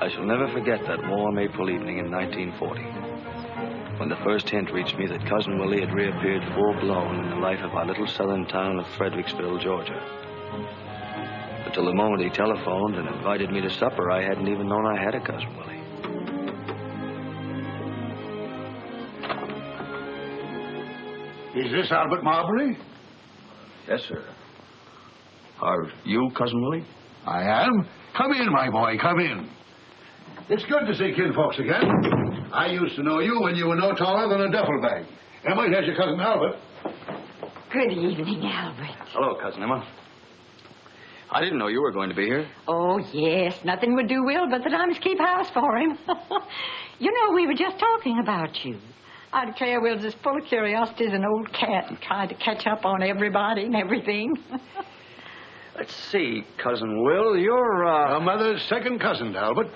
I shall never forget that warm April evening in 1940, when the first hint reached me that Cousin Willie had reappeared full-blown in the life of our little southern town of Fredericksville, Georgia. Until the moment he telephoned and invited me to supper, I hadn't even known I had a Cousin Willie. Is this Albert Marbury? Yes, sir. Are you Cousin Willie? I am. Come in, my boy, come in. It's good to see kinfolks again. I used to know you when you were no taller than a duffel bag. Emma, here's your cousin Albert. Good evening, Albert. Hello, Cousin Emma. I didn't know you were going to be here. Oh, yes. Nothing would do Will but that I must keep house for him. You know, we were just talking about you. I declare Will's as full of curiosity as an old cat and tried to catch up on everybody and everything. Let's see, Cousin Will, you're, Our mother's second cousin, Albert.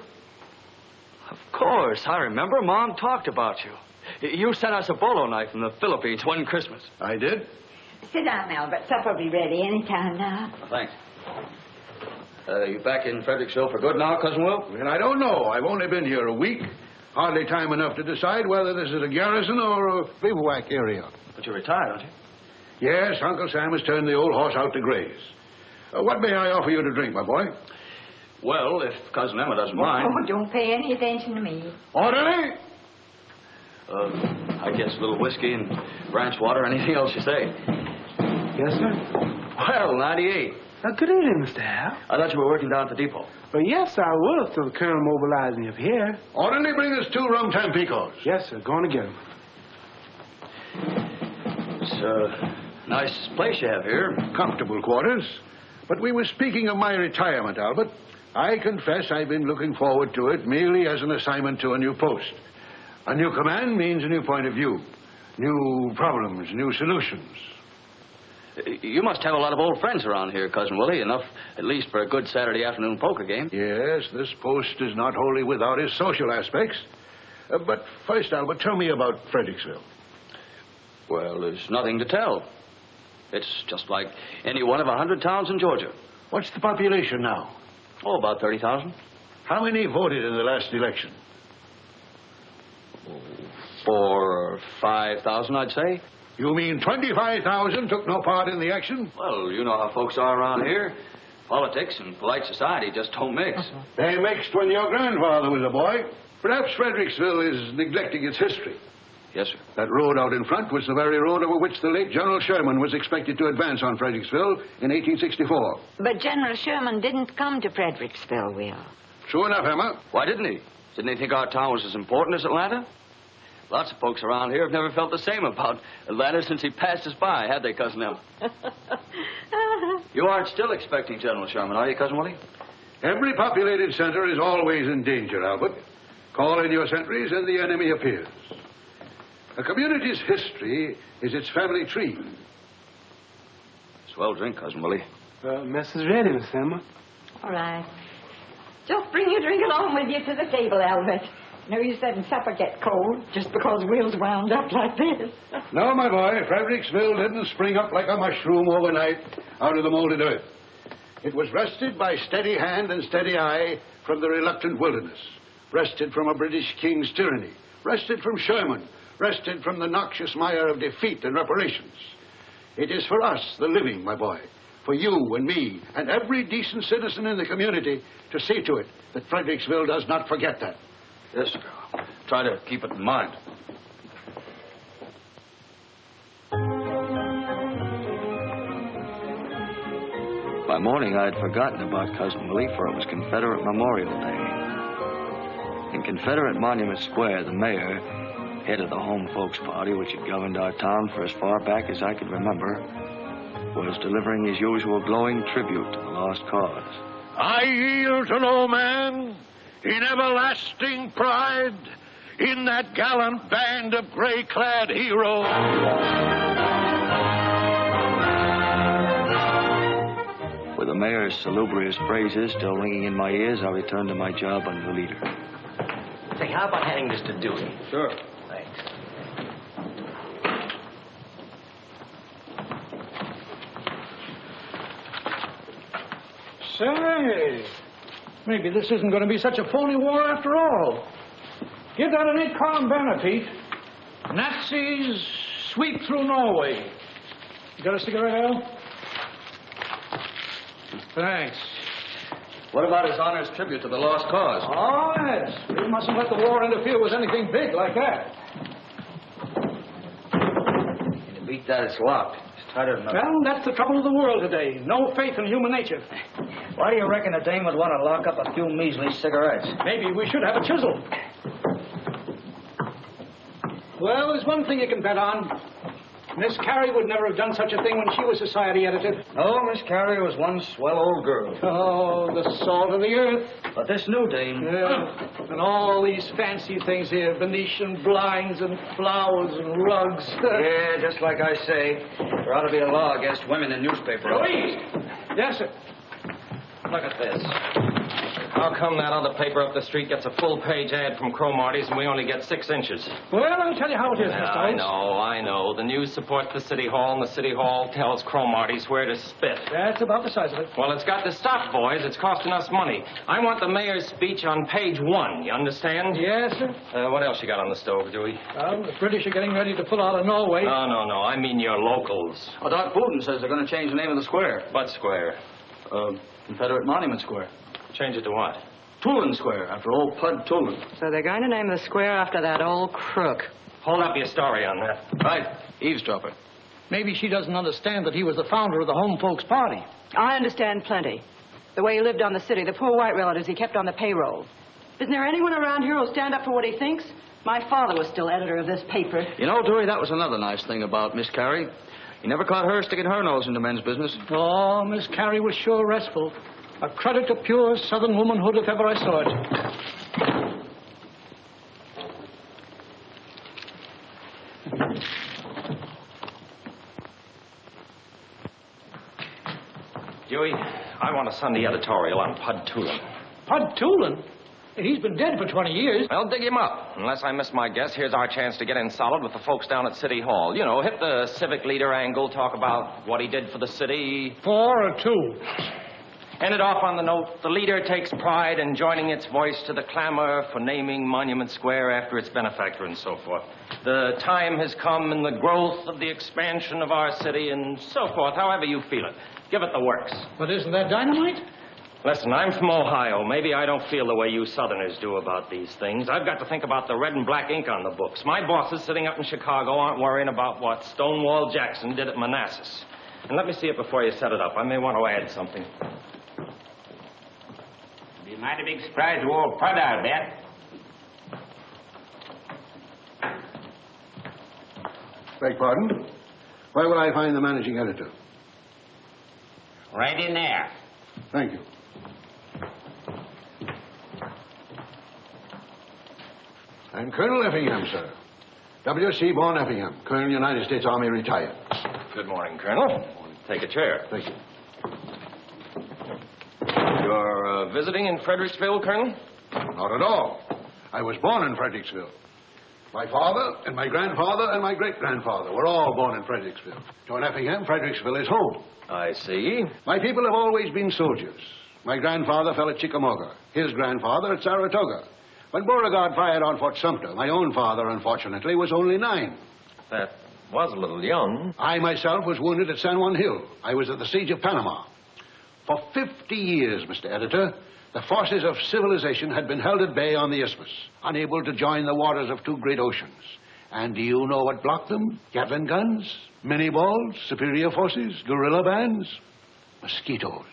Of course, I remember. Mom talked about you. You sent us a bolo knife from the Philippines one Christmas. I did? Sit down, Albert. Supper will be ready any time now. Oh, thanks. You back in Fredericksville for good now, Cousin Will? Well, I don't know. I've only been here a week. Hardly time enough to decide whether this is a garrison or a bivouac area. But you're retired, aren't you? Yes, Uncle Sam has turned the old horse out to graze. What may I offer you to drink, my boy? Well, if Cousin Emma doesn't mind. Oh, don't pay any attention to me. Orderly! I guess a little whiskey and branch water, anything else you say. Yes, sir? Well, 98. Good evening, Mr. Hal. I thought you were working down at the depot. Well, yes, I was till the colonel mobilized me up here. Orderly, bring us 2 rum Tampicos. Yes, sir. Going to get 'em. It's a nice place you have here. Comfortable quarters. But we were speaking of my retirement, Albert. I confess I've been looking forward to it merely as an assignment to a new post. A new command means a new point of view. New problems, new solutions. You must have a lot of old friends around here, Cousin Willie. Enough, at least, for a good Saturday afternoon poker game. Yes, this post is not wholly without its social aspects. But first, Albert, tell me about Fredericksville. Well, there's nothing to tell. It's just like any one of 100 towns in Georgia. What's the population now? Oh, about 30,000. How many voted in the last election? 4,000 or 5,000, I'd say. You mean 25,000 took no part in the action? Well, you know how folks are around here. Politics and polite society just don't mix. They mixed when your grandfather was a boy. Perhaps Fredericksville is neglecting its history. Yes, sir. That road out in front was the very road over which the late General Sherman was expected to advance on Fredericksville in 1864. But General Sherman didn't come to Fredericksville, Will. True enough, Emma. Why didn't he? Didn't he think our town was as important as Atlanta? Lots of folks around here have never felt the same about Atlanta since he passed us by, had they, Cousin Emma? You aren't still expecting General Sherman, are you, Cousin Willie? Every populated center is always in danger, Albert. Call in your sentries and the enemy appears. A community's history is its family tree. Swell drink, Cousin Willie. Mess is ready, Miss Emma. All right. Just bring your drink along with you to the table, Albert. No use letting supper get cold just because Will's wound up like this. No, my boy, Fredericksville didn't spring up like a mushroom overnight out of the molded earth. It was wrested by steady hand and steady eye from the reluctant wilderness, wrested from a British king's tyranny, wrested from Sherman, wrested from the noxious mire of defeat and reparations. It is for us, the living, my boy, for you and me and every decent citizen in the community to see to it that Fredericksville does not forget that. Yes, sir. Try to keep it in mind. By morning, I had forgotten about Cousin Willie, for it was Confederate Memorial Day. In Confederate Monument Square, the mayor, head of the home folks party which had governed our town for as far back as I could remember, was delivering his usual glowing tribute to the lost cause. I yield to no man in everlasting pride in that gallant band of gray-clad heroes. With the mayor's salubrious phrases still ringing in my ears, I returned to my job under the leader. Say, how about handing this to Dewey? Sure. Thanks. Say, Maybe this isn't going to be such a phony war after all. Give that an 8-column banner, Pete. Nazis sweep through Norway. You got a cigarette, Al? Thanks. What about His Honor's tribute to the lost cause? Oh, yes. We mustn't let the war interfere with anything big like that. Can you beat that? It's locked. It's tighter than... Well, that's the trouble of the world today. No faith in human nature. Why do you reckon a dame would want to lock up a few measly cigarettes? Maybe we should have a chisel. Well, there's one thing you can bet on. Miss Carey would never have done such a thing when she was society editor. Oh, Miss Carey was one swell old girl. Oh, the salt of the earth. But this new dame... Yeah. And all these fancy things here. Venetian blinds and flowers and rugs. Yeah, just like I say. There ought to be a law against women in newspaper. Louise! Yes, sir. Look at this. How come that other paper up the street gets a full-page ad from Cromarty's and we only get 6 inches? Well, I'll tell you how it is, Mr. I Oates. I know. The news supports the City Hall, and the City Hall tells Cromarty's where to spit. That's about the size of it. Well, it's got to stop, boys. It's costing us money. I want the mayor's speech on page 1. You understand? Yes, sir. What else you got on the stove, Dewey? Well, the British are getting ready to pull out of Norway. No. I mean your locals. Well, Doc Booten says they're going to change the name of the square. What square? Confederate Monument Square. Change it to what? Tulin Square, after old Pud Tulin. So they're going to name the square after that old crook. Hold up your story on that. Right. Eavesdropper. Maybe she doesn't understand that he was the founder of the Home Folks Party. I understand plenty. The way he lived on the city, the poor white relatives he kept on the payroll. Isn't there anyone around here who'll stand up for what he thinks? My father was still editor of this paper. You know, Dewey, that was another nice thing about Miss Carey. You never caught her sticking her nose into men's business. Oh, Miss Carey was sure restful. A credit to pure Southern womanhood if ever I saw it. Dewey, I want a Sunday editorial on Pud Tulin. Pud Tulin? He's been dead for 20 years. Well, dig him up. Unless I miss my guess, here's our chance to get in solid with the folks down at City Hall. You know, hit the civic leader angle, talk about what he did for the city. 4 or 2. End it off on the note, the leader takes pride in joining its voice to the clamor for naming Monument Square after its benefactor and so forth. The time has come in the growth of the expansion of our city and so forth, however you feel it. Give it the works. But isn't that dynamite? Listen, I'm from Ohio. Maybe I don't feel the way you Southerners do about these things. I've got to think about the red and black ink on the books. My bosses sitting up in Chicago aren't worrying about what Stonewall Jackson did at Manassas. And let me see it before you set it up. I may want to add something. Be a mighty big surprise to old Pud, I bet. Beg pardon? Where will I find the managing editor? Right in there. Thank you. I'm Colonel Effingham, sir. W. Seaborn Effingham, Colonel, United States Army, retired. Good morning, Colonel. Take a chair. Thank you. You're visiting in Fredericksville, Colonel? Not at all. I was born in Fredericksville. My father and my grandfather and my great-grandfather were all born in Fredericksville. Joan Effingham, Fredericksville is home. I see. My people have always been soldiers. My grandfather fell at Chickamauga, his grandfather at Saratoga. When Beauregard fired on Fort Sumter, my own father, unfortunately, was only 9. That was a little young. I myself was wounded at San Juan Hill. I was at the siege of Panama. For 50 years, Mr. Editor, the forces of civilization had been held at bay on the isthmus, unable to join the waters of 2 great oceans. And do you know what blocked them? Gatling guns, mini balls, superior forces, guerrilla bands, mosquitoes.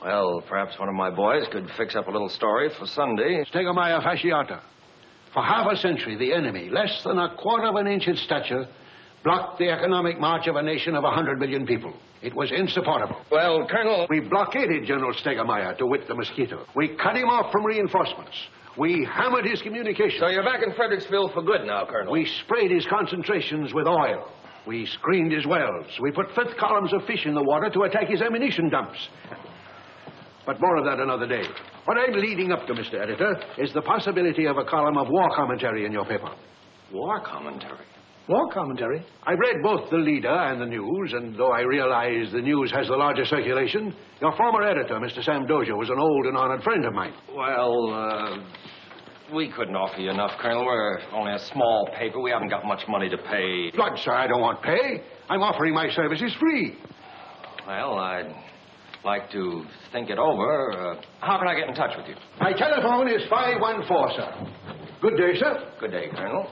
Well, perhaps one of my boys could fix up a little story for Sunday. Stegomyia fasciata. For half a century, the enemy, less than a quarter of an inch in stature, blocked the economic march of a nation of 100 million people. It was insupportable. Well, Colonel... We blockaded General Stegomyia, to wit the mosquito. We cut him off from reinforcements. We hammered his communications. So you're back in Fredericksville for good now, Colonel? We sprayed his concentrations with oil. We screened his wells. We put 5th columns of fish in the water to attack his ammunition dumps. But more of that another day. What I'm leading up to, Mr. Editor, is the possibility of a column of war commentary in your paper. War commentary? War commentary? I read both the leader and the news, and though I realize the news has the larger circulation, your former editor, Mr. Sam Dozier, was an old and honored friend of mine. Well, we couldn't offer you enough, Colonel. We're only a small paper. We haven't got much money to pay. Blood, sir, I don't want pay. I'm offering my services free. Well, I'd like to think it over. How can I get in touch with you? My telephone is 514, sir. Good day, sir. Good day, Colonel.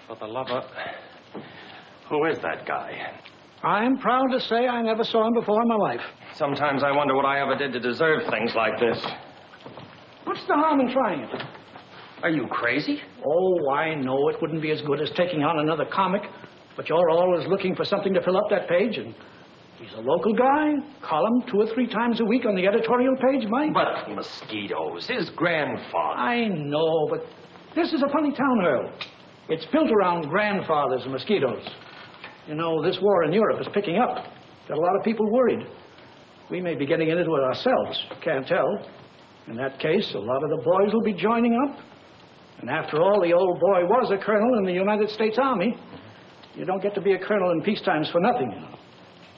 For the love of... Who is that guy? I'm proud to say I never saw him before in my life. Sometimes I wonder what I ever did to deserve things like this. What's the harm in trying it? Are you crazy? Oh, I know it wouldn't be as good as taking on another comic, but you're always looking for something to fill up that page, and he's a local guy. Column 2 or 3 times a week on the editorial page, Mike. But mosquitoes, his grandfather. I know, but this is a funny town, Earl. It's built around grandfathers and mosquitoes. You know, this war in Europe is picking up. Got a lot of people worried. We may be getting into it ourselves. Can't tell. In that case, a lot of the boys will be joining up. And after all, the old boy was a colonel in the United States Army. You don't get to be a colonel in peace times for nothing, you know.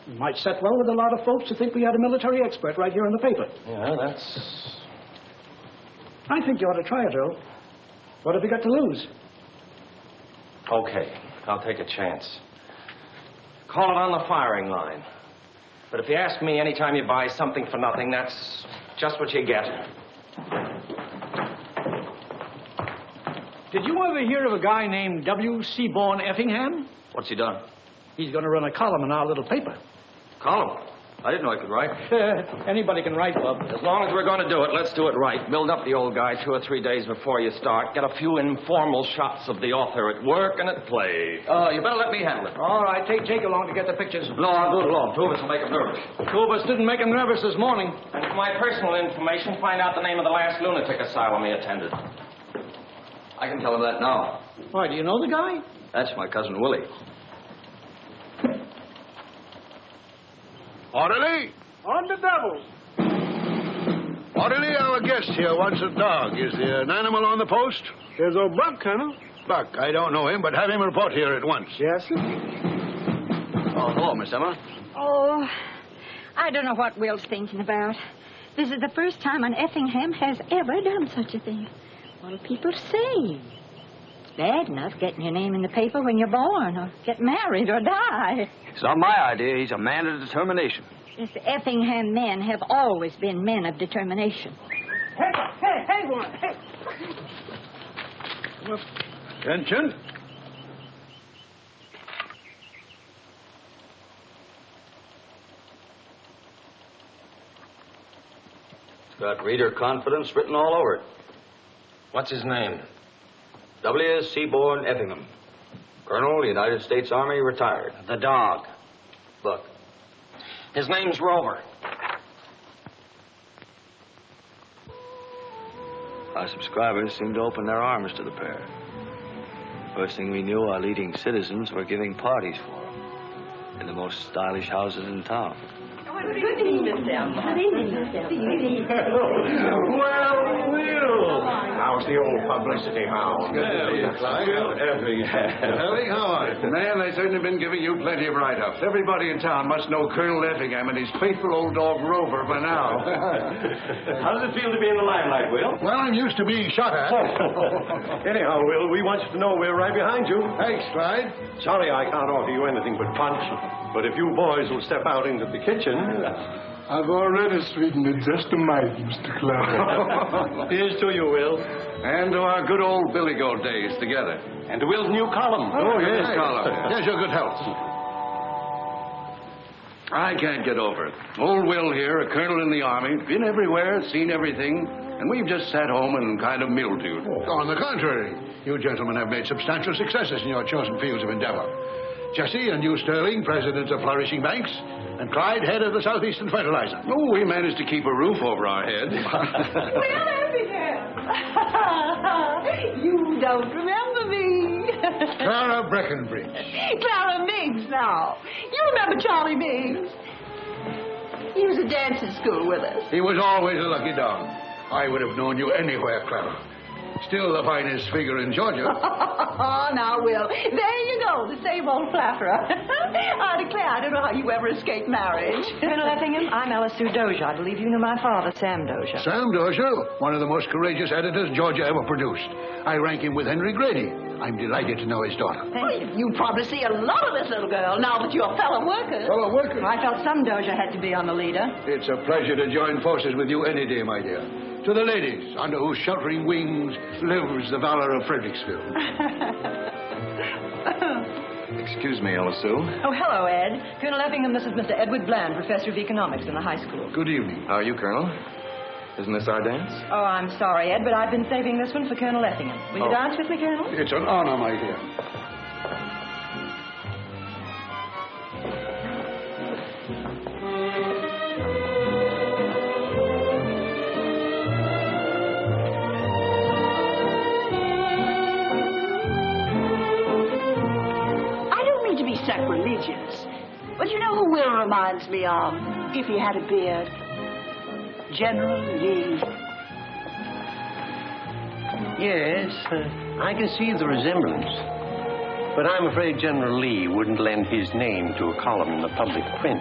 You might set well with a lot of folks who think we had a military expert right here in the paper. Yeah, that's... I think you ought to try it, Earl. What have you got to lose? Okay, I'll take a chance. Call it on the firing line. But if you ask me anytime you buy something for nothing, that's just what you get. Did you ever hear of a guy named W. Seaborn Effingham? What's he done? He's going to run a column in our little paper. Column? I didn't know I could write. Anybody can write, Bub. As long as we're going to do it, let's do it right. Build up the old guy 2 or 3 days before you start. Get a few informal shots of the author at work and at play. You better let me handle it. All right, take along to get the pictures. No, I'll do it alone. 2 of us will make him nervous. 2 of us didn't make him nervous this morning. And for my personal information, find out the name of the last lunatic asylum he attended. I can tell him that now. Why, do you know the guy? That's my cousin Willie. Orderly! On the double. Orderly, our guest here wants a dog. Is there an animal on the post? There's old Buck, Colonel. Buck, I don't know him, but have him report here at once. Yes, sir. Oh, hello, Miss Emma. Oh, I don't know what Will's thinking about. This is the first time an Effingham has ever done such a thing. What'll people say? It's bad enough getting your name in the paper when you're born, or get married, or die. It's not my idea. He's a man of determination. Yes, the Effingham men have always been men of determination. Hey, one. Hey. Attention. It's got reader confidence written all over it. What's his name? W. Seaborn Effingham. Colonel, United States Army, retired. The dog. Buck. His name's Rover. Our subscribers seemed to open their arms to the pair. First thing we knew, our leading citizens were giving parties for them in the most stylish houses in town. Good evening, Mr. Elmer. Good evening, Mr. Well, Will. How's the old publicity hound? Effie, how are you? Man, they've certainly been giving you plenty of write-ups. Everybody in town must know Colonel Effingham and his faithful old dog Rover by now. How does it feel to be in the limelight, Will? Well, I'm used to being shot at. Anyhow, Will, we want you to know we're right behind you. Thanks, Clyde. Sorry I can't offer you anything but punch, but if you boys will step out into the kitchen... I've already sweetened it just a mite, Mr. Clark. Here's to you, Will. And to our good old Billy Goat days together. And to Will's new column. Oh, yes, column. Here's your good health. I can't get over it. Old Will here, a colonel in the Army, been everywhere, seen everything, and we've just sat home and kind of mildewed. On the contrary, you gentlemen have made substantial successes in your chosen fields of endeavor. Jesse and you, Sterling, presidents of flourishing banks, and Clyde, head of the Southeastern Fertilizer. Oh, we managed to keep a roof over our heads. Well, Effingham. You don't remember me. Clara Breckenbridge. Clara Miggs now. You remember Charlie Miggs? He was at dancing school with us. He was always a lucky dog. I would have known you anywhere, Clara. Still the finest figure in Georgia. Oh, now, Will. There you go, the same old flatterer. I declare, I don't know how you ever escaped marriage. Colonel Effingham, I'm Ella Sue Dozier. I believe you knew my father, Sam Dozier. Sam Dozier, one of the most courageous editors Georgia ever produced. I rank him with Henry Grady. I'm delighted to know his daughter. You probably see a lot of this little girl now that you're fellow workers. Fellow workers? I felt some Dozier had to be on the leader. It's a pleasure to join forces with you any day, my dear. To the ladies, under whose sheltering wings lives the valor of Fredericksville. Excuse me, Ella Sue. Oh, hello, Ed. Colonel Effingham, this is Mr. Edward Bland, professor of economics in the high school. Good evening. How are you, Colonel? Isn't this our dance? Oh, I'm sorry, Ed, but I've been saving this one for Colonel Effingham. Will you dance with me, Colonel? It's an honor, my dear. Sacrilegious. But you know who Will reminds me of, if he had a beard? General Lee. Yes, I can see the resemblance. But I'm afraid General Lee wouldn't lend his name to a column in the public print.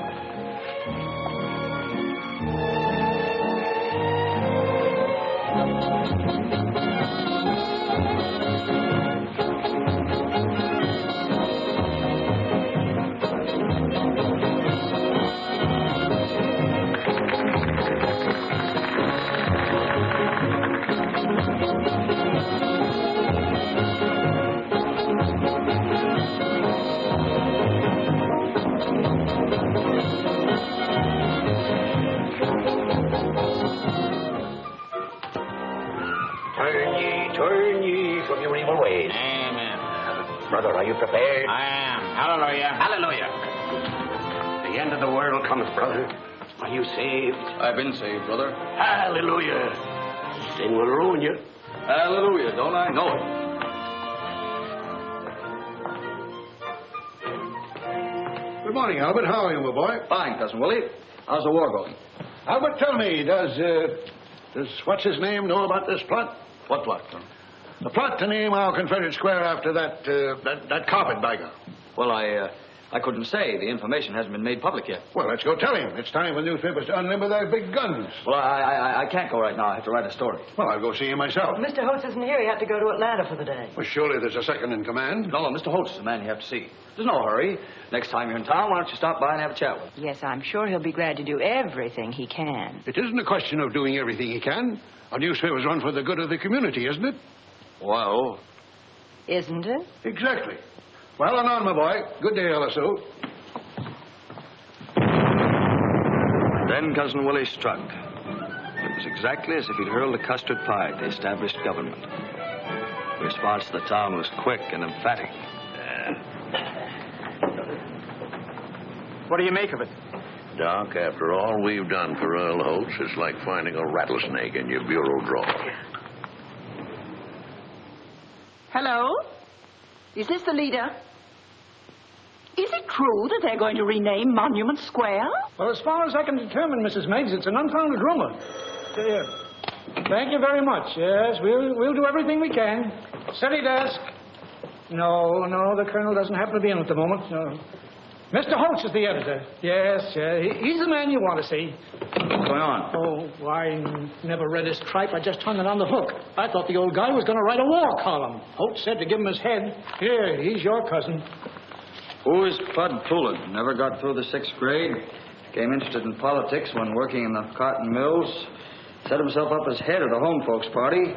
Turn ye from your evil ways. Amen. Brother, are you prepared? I am. Hallelujah. Hallelujah. The end of the world comes, brother. Are you saved? I've been saved, brother. Hallelujah. Sin will ruin you. Hallelujah, don't I know it? Good morning, Albert. How are you, my boy? Fine, Cousin Willie. How's the war going? Albert, tell me, does what's his name know about this plot? What plot, Colonel? The plot to name our Confederate square after that carpetbagger. Well, I couldn't say. The information hasn't been made public yet. Well, let's go tell him. It's time for newspapers to unlimber their big guns. Well, I can't go right now. I have to write a story. Well, I'll go see him myself. Mr. Holtz isn't here. He had to go to Atlanta for the day. Well, surely there's a second in command. No, Mr. Holtz is the man you have to see. There's no hurry. Next time you're in town, why don't you stop by and have a chat with him? Yes, I'm sure he'll be glad to do everything he can. It isn't a question of doing everything he can. A newspaper's run for the good of the community, isn't it? Well... Isn't it? Exactly. Well, on, my boy. Good day, Ella Sue. Then Cousin Willie struck. It was exactly as if he'd hurled a custard pie at the established government. The response to the town was quick and emphatic. What do you make of it? Doc, after all we've done for Earl Holtz, it's like finding a rattlesnake in your bureau drawer. Hello? Is this the leader? Is it true that they're going to rename Monument Square? Well, as far as I can determine, Mrs. Meigs, it's an unfounded rumor. Thank you very much. Yes, we'll do everything we can. Steady desk. No, the colonel doesn't happen to be in at the moment. No. Mr. Holtz is the editor. Yes, he's the man you want to see. What's going on? Oh, I never read his tripe. I just hung it on the hook. I thought the old guy was going to write a war column. Holtz said to give him his head. Here, he's your cousin. Who is Bud Poulin? Never got through the 6th grade. Became interested in politics when working in the cotton mills. Set himself up as head of the home folks party.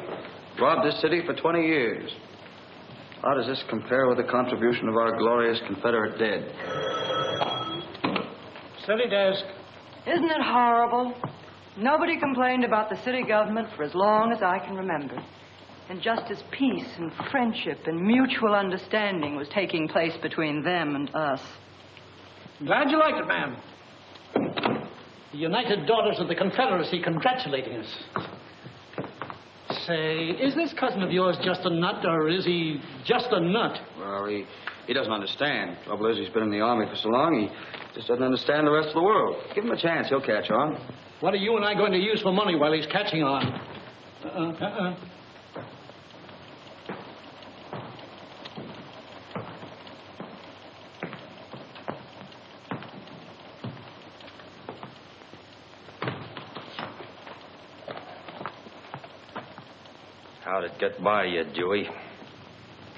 Robbed this city for 20 years. How does this compare with the contribution of our glorious Confederate dead? Steady desk. Isn't it horrible? Nobody complained about the city government for as long as I can remember. And just as peace and friendship and mutual understanding was taking place between them and us. Glad you liked it, ma'am. The United Daughters of the Confederacy congratulating us. Say, is this cousin of yours just a nut, or is he just a nut? Well, he doesn't understand. Trouble is, he's been in the Army for so long, he just doesn't understand the rest of the world. Give him a chance, he'll catch on. What are you and I going to use for money while he's catching on? How'd it get by you, Dewey?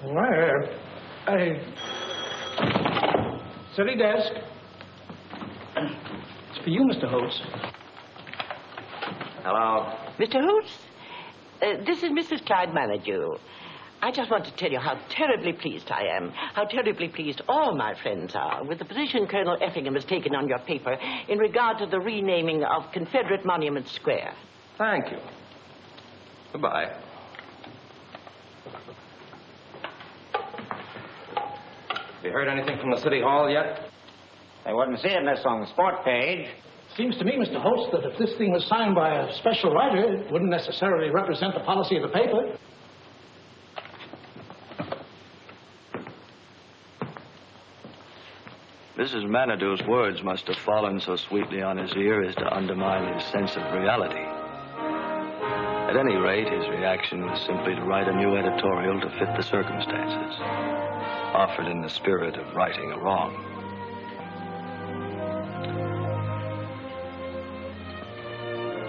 Well, city desk. It's for you, Mr. Holtz. Hello. Mr. Holtz, this is Mrs. Clyde Manager. I just want to tell you how terribly pleased I am, how terribly pleased all my friends are with the position Colonel Effingham has taken on your paper in regard to the renaming of Confederate Monument Square. Thank you. Goodbye. Have you heard anything from the City Hall yet? I wouldn't see it unless on the sport page. Seems to me, Mr. Holtz, that if this thing was signed by a special writer, it wouldn't necessarily represent the policy of the paper. Mrs. Manitou words must have fallen so sweetly on his ear as to undermine his sense of reality. At any rate, his reaction was simply to write a new editorial to fit the circumstances, offered in the spirit of righting a wrong.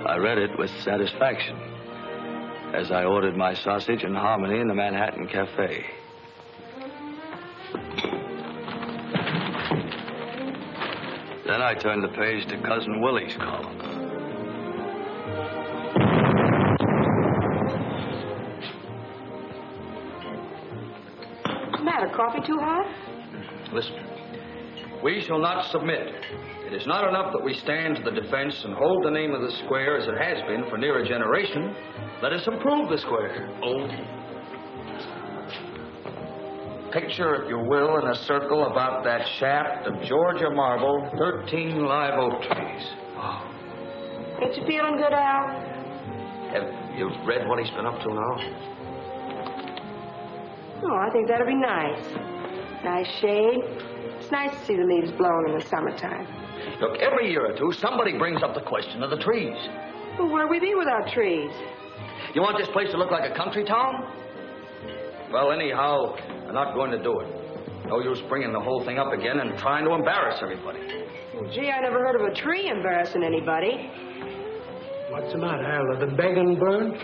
I read it with satisfaction as I ordered my sausage and hominy in the Manhattan Cafe. Then I turned the page to Cousin Willie's column. What's the matter? Coffee too hot? Listen, we shall not submit. It is not enough that we stand to the defense and hold the name of the square as it has been for near a generation. Let us improve the square. Oh. Picture, if you will, in a circle about that shaft of Georgia marble, 13 live oak trees. Oh. Ain't you feeling good, Al? Have you read what he's been up to now? Oh, I think that'll be nice. Nice shade. It's nice to see the leaves blowing in the summertime. Look, every year or two, somebody brings up the question of the trees. Well, where'd we be without trees? You want this place to look like a country town? Well, anyhow, I'm not going to do it. No use bringing the whole thing up again and trying to embarrass everybody. Well, gee, I never heard of a tree embarrassing anybody. What's the matter, Al? Are the begging burned?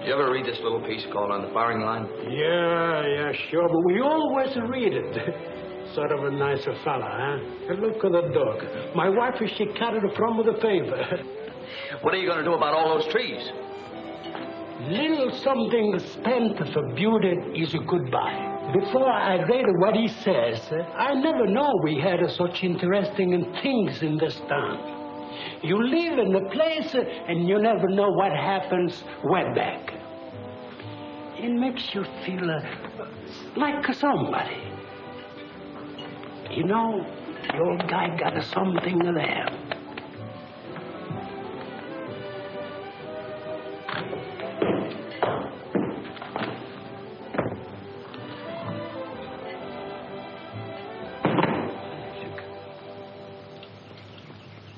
Did you ever read this little piece called On the Firing Line? Yeah, sure, but we always read it. Sort of a nicer fella, huh? And look at the dog. My wife, she cut it from the paper. What are you going to do about all those trees? Little something spent for beauty is a goodbye. Before I read what he says, I never know we had such interesting things in this town. You live in a place and you never know what happens way back. It makes you feel like somebody. You know, the old guy got something there.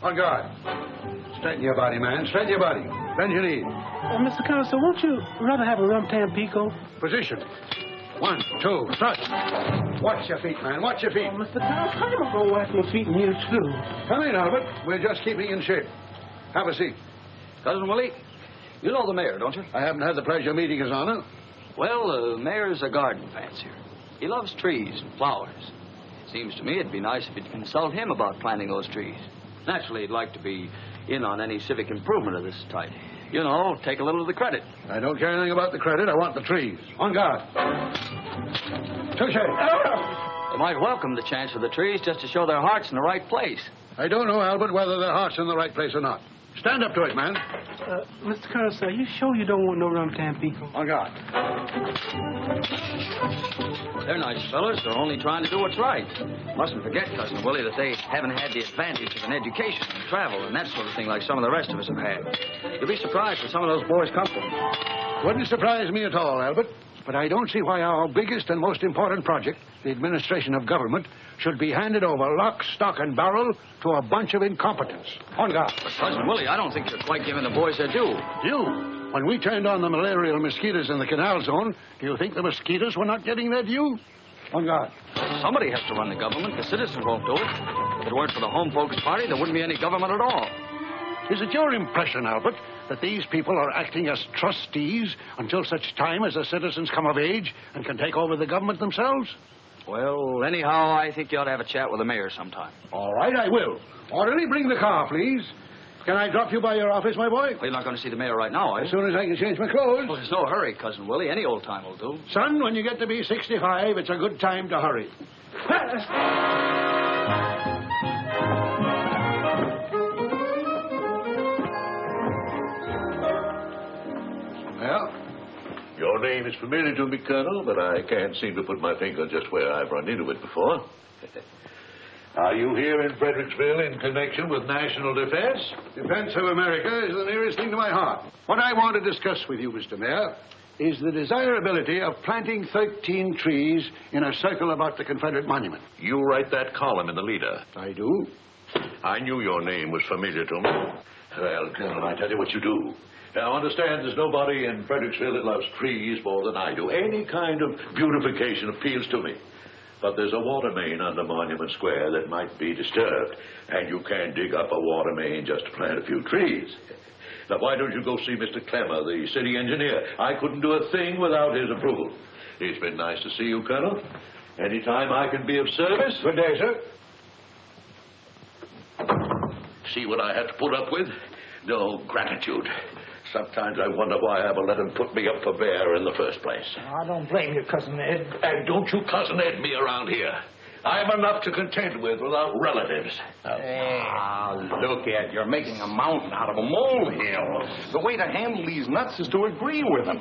On guard. Straighten your body, man. Straighten your body. Bend your knee. Mr. Consul, won't you rather have a rum tampico? Position. 1, 2, thrust. Watch your feet, man. Watch your feet. Oh, Mr. Consul, I'm going to go wash my feet in here, too. Come in, Albert. We're just keeping in shape. Have a seat. Cousin Willie, you know the mayor, don't you? I haven't had the pleasure of meeting his honor. Well, the mayor's a garden fancier. He loves trees and flowers. Seems to me it'd be nice if you'd consult him about planting those trees. Naturally, he'd like to be in on any civic improvement of this type. You know, take a little of the credit. I don't care anything about the credit. I want the trees. On guard. Touche. They might welcome the chance of the trees just to show their hearts in the right place. I don't know, Albert, whether their heart's in the right place or not. Stand up to it, man. Mr. Consul, are you sure you don't want no rum tampico? On guard. They're nice fellows. They're only trying to do what's right. Mustn't forget, Cousin Willie, that they haven't had the advantage of an education and travel and that sort of thing like some of the rest of us have had. You'll be surprised where some of those boys come from. Wouldn't surprise me at all, Albert. But I don't see why our biggest and most important project, the administration of government, should be handed over lock, stock, and barrel to a bunch of incompetents. On guard. But, Cousin Willie, I don't think you're quite giving the boys their due. Due? When we turned on the malarial mosquitoes in the canal zone, do you think the mosquitoes were not getting their due? On guard. Somebody has to run the government. The citizens won't do it. If it weren't for the Home Folks Party, there wouldn't be any government at all. Is it your impression, Albert, that these people are acting as trustees until such time as the citizens come of age and can take over the government themselves? Well, anyhow, I think you ought to have a chat with the mayor sometime. All right, I will. Orderly, bring the car, please. Can I drop you by your office, my boy? Well, you're not going to see the mayor right now, As soon as I can change my clothes. Well, there's no hurry, Cousin Willie. Any old time will do. Son, when you get to be 65, it's a good time to hurry. Well, your name is familiar to me, Colonel, but I can't seem to put my finger just where I've run into it before. Are you here in Fredericksville in connection with national defense? Defense of America is the nearest thing to my heart. What I want to discuss with you, Mr. Mayor, is the desirability of planting 13 trees in a circle about the Confederate monument. You write that column in the leader. I do. I knew your name was familiar to me. Well, Colonel, I tell you what you do. Now, understand there's nobody in Fredericksville that loves trees more than I do. Any kind of beautification appeals to me. But there's a water main under Monument Square that might be disturbed, and you can't dig up a water main just to plant a few trees. Now, why don't you go see Mr. Clemmer, the city engineer? I couldn't do a thing without his approval. It's been nice to see you, Colonel. Anytime I can be of service. Good day, sir. See what I had to put up with? No gratitude. Sometimes I wonder why I ever let him put me up for bear in the first place. I don't blame you, Cousin Ed. And don't you cousin Ed me around here. I'm enough to contend with without relatives. Look, Ed, you're making a mountain out of a molehill. The way to handle these nuts is to agree with them.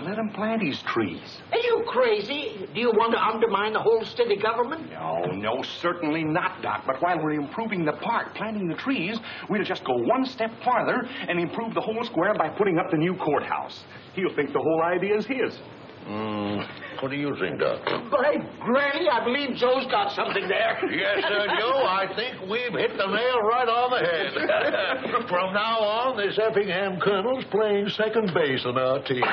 Let him plant his trees. Are you crazy? Do you want to undermine the whole city government? No, certainly not, Doc. But while we're improving the park, planting the trees, we'll just go one step farther and improve the whole square by putting up the new courthouse. He'll think the whole idea is his. What do you think, Doc? By granny, I believe Joe's got something there. Yes, sir, Joe. I think we've hit the nail right on the head. From now on, this Effingham colonel's playing second base on our team.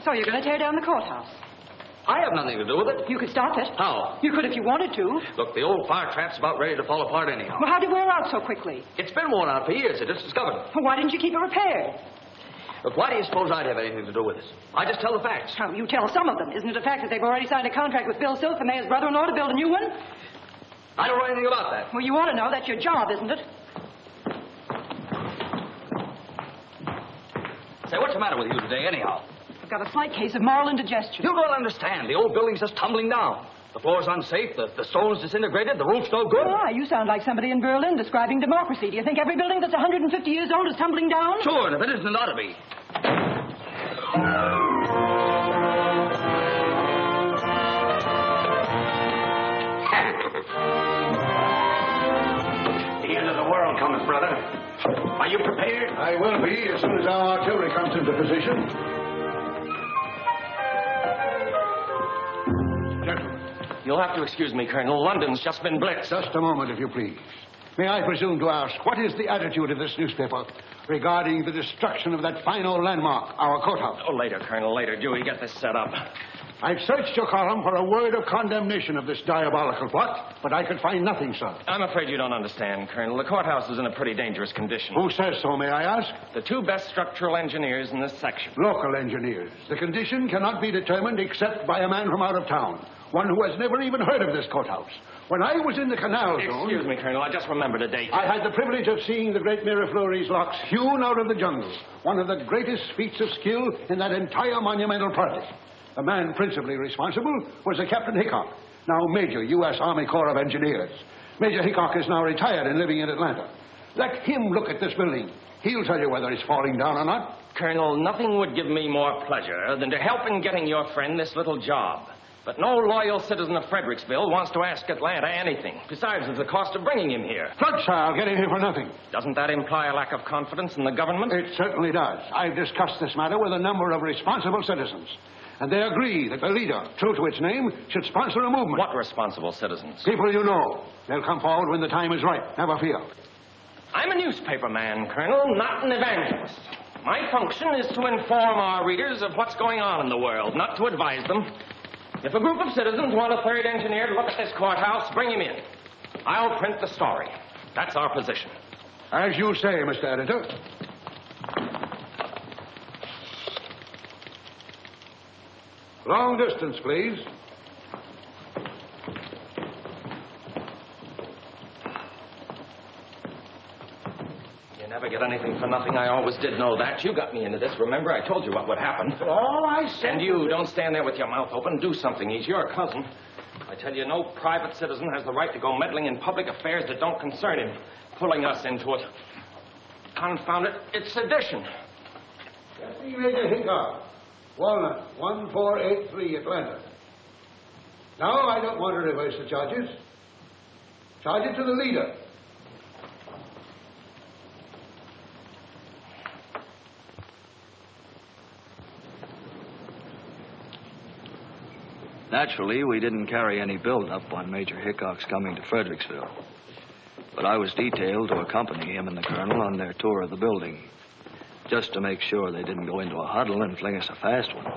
So you're going to tear down the courthouse? I have nothing to do with it. You could stop it. How? You could if you wanted to. Look, the old fire trap's about ready to fall apart anyhow. Well, how'd it wear out so quickly? It's been worn out for years. It just discovered it. Well, why didn't you keep it repaired? Look, why do you suppose I'd have anything to do with this? I just tell the facts. Oh, you tell some of them. Isn't it a fact that they've already signed a contract with Bill Silk, the mayor's brother-in-law, to build a new one? I don't know anything about that. Well, you ought to know. That's your job, isn't it? Say, what's the matter with you today, anyhow? I've got a slight case of moral indigestion. You don't understand. The old building's just tumbling down. The floor's unsafe, the stone's disintegrated, the roof's no good. Why, you sound like somebody in Berlin describing democracy. Do you think every building that's 150 years old is tumbling down? Sure, and if it isn't, it ought to be. The end of the world cometh, brother. Are you prepared? I will be as soon as our artillery comes into position. You'll have to excuse me, Colonel. London's just been blitzed. Just a moment, if you please. May I presume to ask, what is the attitude of this newspaper regarding the destruction of that fine old landmark, our courthouse? Oh, later, Colonel, later. Dewey, get this set up. I've searched your column for a word of condemnation of this diabolical plot, but I could find nothing, sir. I'm afraid you don't understand, Colonel. The courthouse is in a pretty dangerous condition. Who says so, may I ask? The two best structural engineers in this section. Local engineers. The condition cannot be determined except by a man from out of town, one who has never even heard of this courthouse. When I was in the canal zone... Excuse me, Colonel, I just remembered a date. I had the privilege of seeing the great Miraflores locks hewn out of the jungle, one of the greatest feats of skill in that entire monumental project. The man principally responsible was a Captain Hickok, now Major, U.S. Army Corps of Engineers. Major Hickok is now retired and living in Atlanta. Let him look at this building. He'll tell you whether it's falling down or not. Colonel, nothing would give me more pleasure than to help in getting your friend this little job. But no loyal citizen of Fredericksville wants to ask Atlanta anything. Besides, there's the cost of bringing him here. Look, sir, I'll get him here for nothing. Doesn't that imply a lack of confidence in the government? It certainly does. I've discussed this matter with a number of responsible citizens. And they agree that the leader, true to its name, should sponsor a movement. What responsible citizens? People you know. They'll come forward when the time is right. Never fear. I'm a newspaper man, Colonel, not an evangelist. My function is to inform our readers of what's going on in the world, not to advise them. If a group of citizens want a third engineer to look at this courthouse, bring him in. I'll print the story. That's our position. As you say, Mr. Editor. Long distance, please. You never get anything for nothing. I always did know that. You got me into this. Remember, I told you what would happen. All I said... And you, don't stand there with your mouth open. Do something. He's your cousin. I tell you, no private citizen has the right to go meddling in public affairs that don't concern him, pulling us into it. Confound it, it's sedition. Deputy Major Hickok, Walnut, 1483, Atlanta. Now, I don't want to reverse the charges. Charge it to the leader. Naturally, we didn't carry any build-up on Major Hickok's coming to Fredericksville. But I was detailed to accompany him and the colonel on their tour of the building, just to make sure they didn't go into a huddle and fling us a fast one.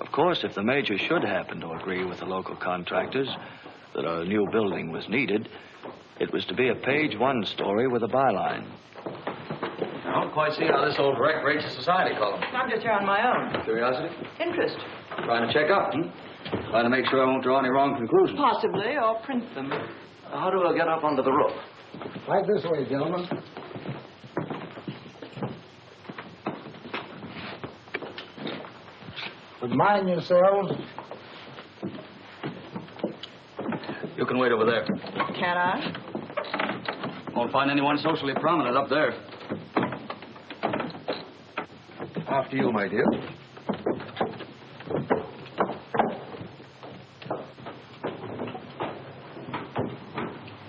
Of course, if the major should happen to agree with the local contractors that a new building was needed, it was to be a page-one story with a byline. I don't quite see how this old wreck rates a society column. I'm just here on my own. Curiosity? Interest. Trying to check up, Trying to make sure I won't draw any wrong conclusions. Possibly, or print them. How do I get up onto the roof? Right this way, gentlemen. But mind yourselves. You can wait over there. Can I? Won't find anyone socially prominent up there. After you, my dear.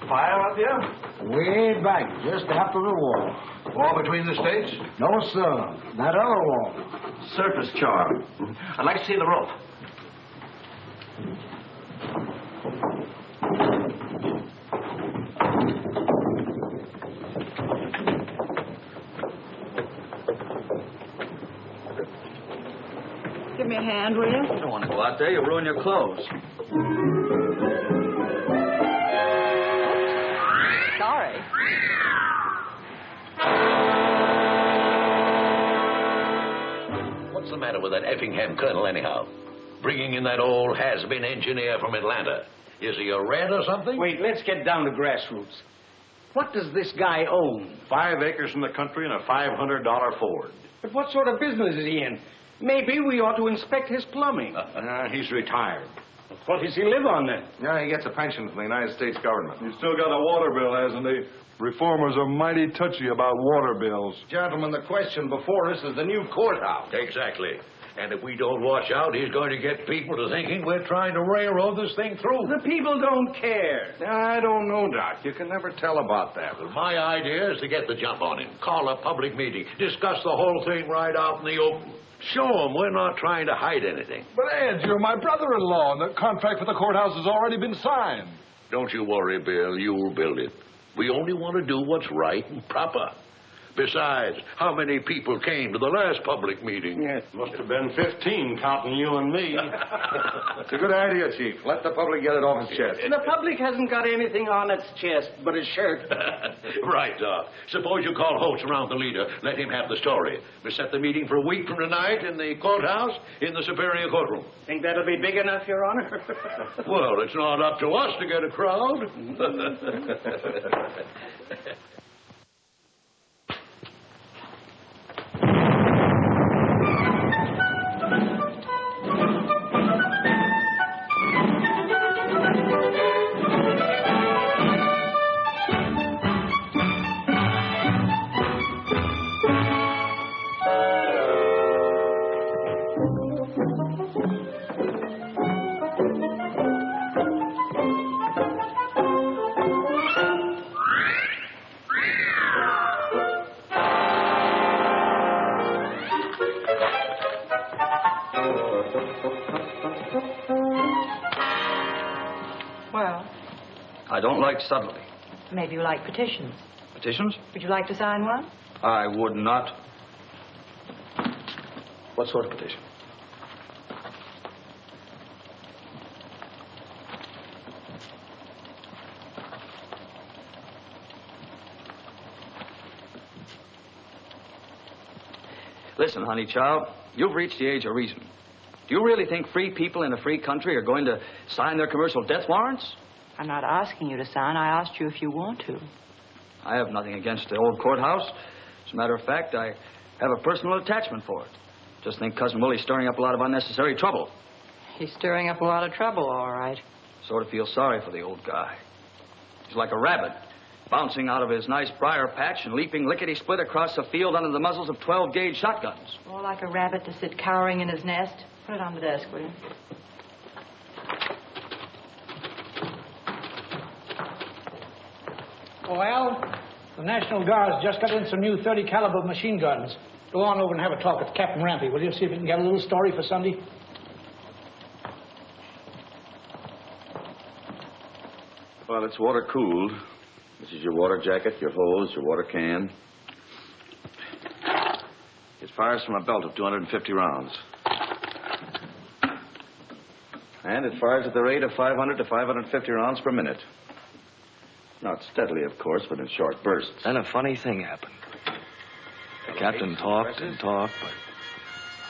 Fire up here? Way back, just after the war. War between the states? No, sir. That other war. Surface charm. I'd like to see the roof. Give me a hand, will you? You don't want to go out there. You'll ruin your clothes. Sorry. What's the matter with that Effingham colonel, anyhow? Bringing in that old has-been engineer from Atlanta. Is he a rat or something? Wait, let's get down to grassroots. What does this guy own? 5 acres in the country and a $500 Ford. But what sort of business is he in? Maybe we ought to inspect his plumbing. He's retired. What does he live on, then? Yeah, he gets a pension from the United States government. He's still got a water bill, hasn't he? Reformers are mighty touchy about water bills. Gentlemen, the question before us is the new courthouse. Exactly. And if we don't watch out, he's going to get people to thinking we're trying to railroad this thing through. The people don't care. I don't know, Doc. You can never tell about that. Well, my idea is to get the jump on him. Call a public meeting. Discuss the whole thing right out in the open. Show him we're not trying to hide anything. But, Ed, you're my brother-in-law, and the contract for the courthouse has already been signed. Don't you worry, Bill. You'll build it. We only want to do what's right and proper. Besides, how many people came to the last public meeting? Yes, must have been 15, counting you and me. It's a good idea, Chief. Let the public get it off its chest. The public hasn't got anything on its chest but a shirt. Right, Doc. Suppose you call Holtz around the leader. Let him have the story. We set the meeting for a week from tonight in the courthouse in the Superior Courtroom. Think that'll be big enough, Your Honor? Well, it's not up to us to get a crowd. I don't like subtlety. Maybe you like petitions. Petitions? Would you like to sign one? I would not. What sort of petition? Listen, honey child, you've reached the age of reason. Do you really think free people in a free country are going to sign their commercial death warrants? I'm not asking you to sign. I asked you if you want to. I have nothing against the old courthouse. As a matter of fact, I have a personal attachment for it. Just think Cousin Willie's stirring up a lot of unnecessary trouble. He's stirring up a lot of trouble, all right. Sort of feel sorry for the old guy. He's like a rabbit, bouncing out of his nice briar patch and leaping lickety-split across the field under the muzzles of 12-gauge shotguns. More like a rabbit to sit cowering in his nest. Put it on the desk, will you? Well, the National Guard's just got in some new 30-caliber machine guns. Go on over and have a talk with Captain Rampy, will you? See if you can get a little story for Sunday. Well, it's water-cooled. This is your water jacket, your hose, your water can. It fires from a belt of 250 rounds. And it fires at the rate of 500 to 550 rounds per minute. Not steadily, of course, but in short bursts. Then a funny thing happened. The captain talked and talked, but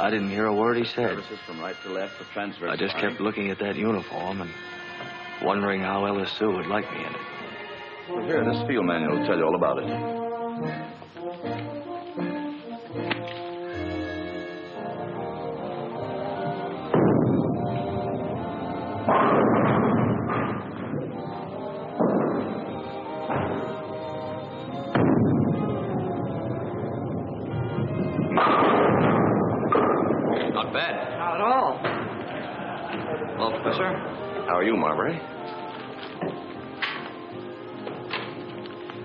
I didn't hear a word he said. Services from right to left, the transverse I just line. kept looking at that uniform and wondering how Ella Sue would like me in it. Well, here, this field manual will tell you all about it. Not bad. Not at all. Well, Professor? How are you, Marbury?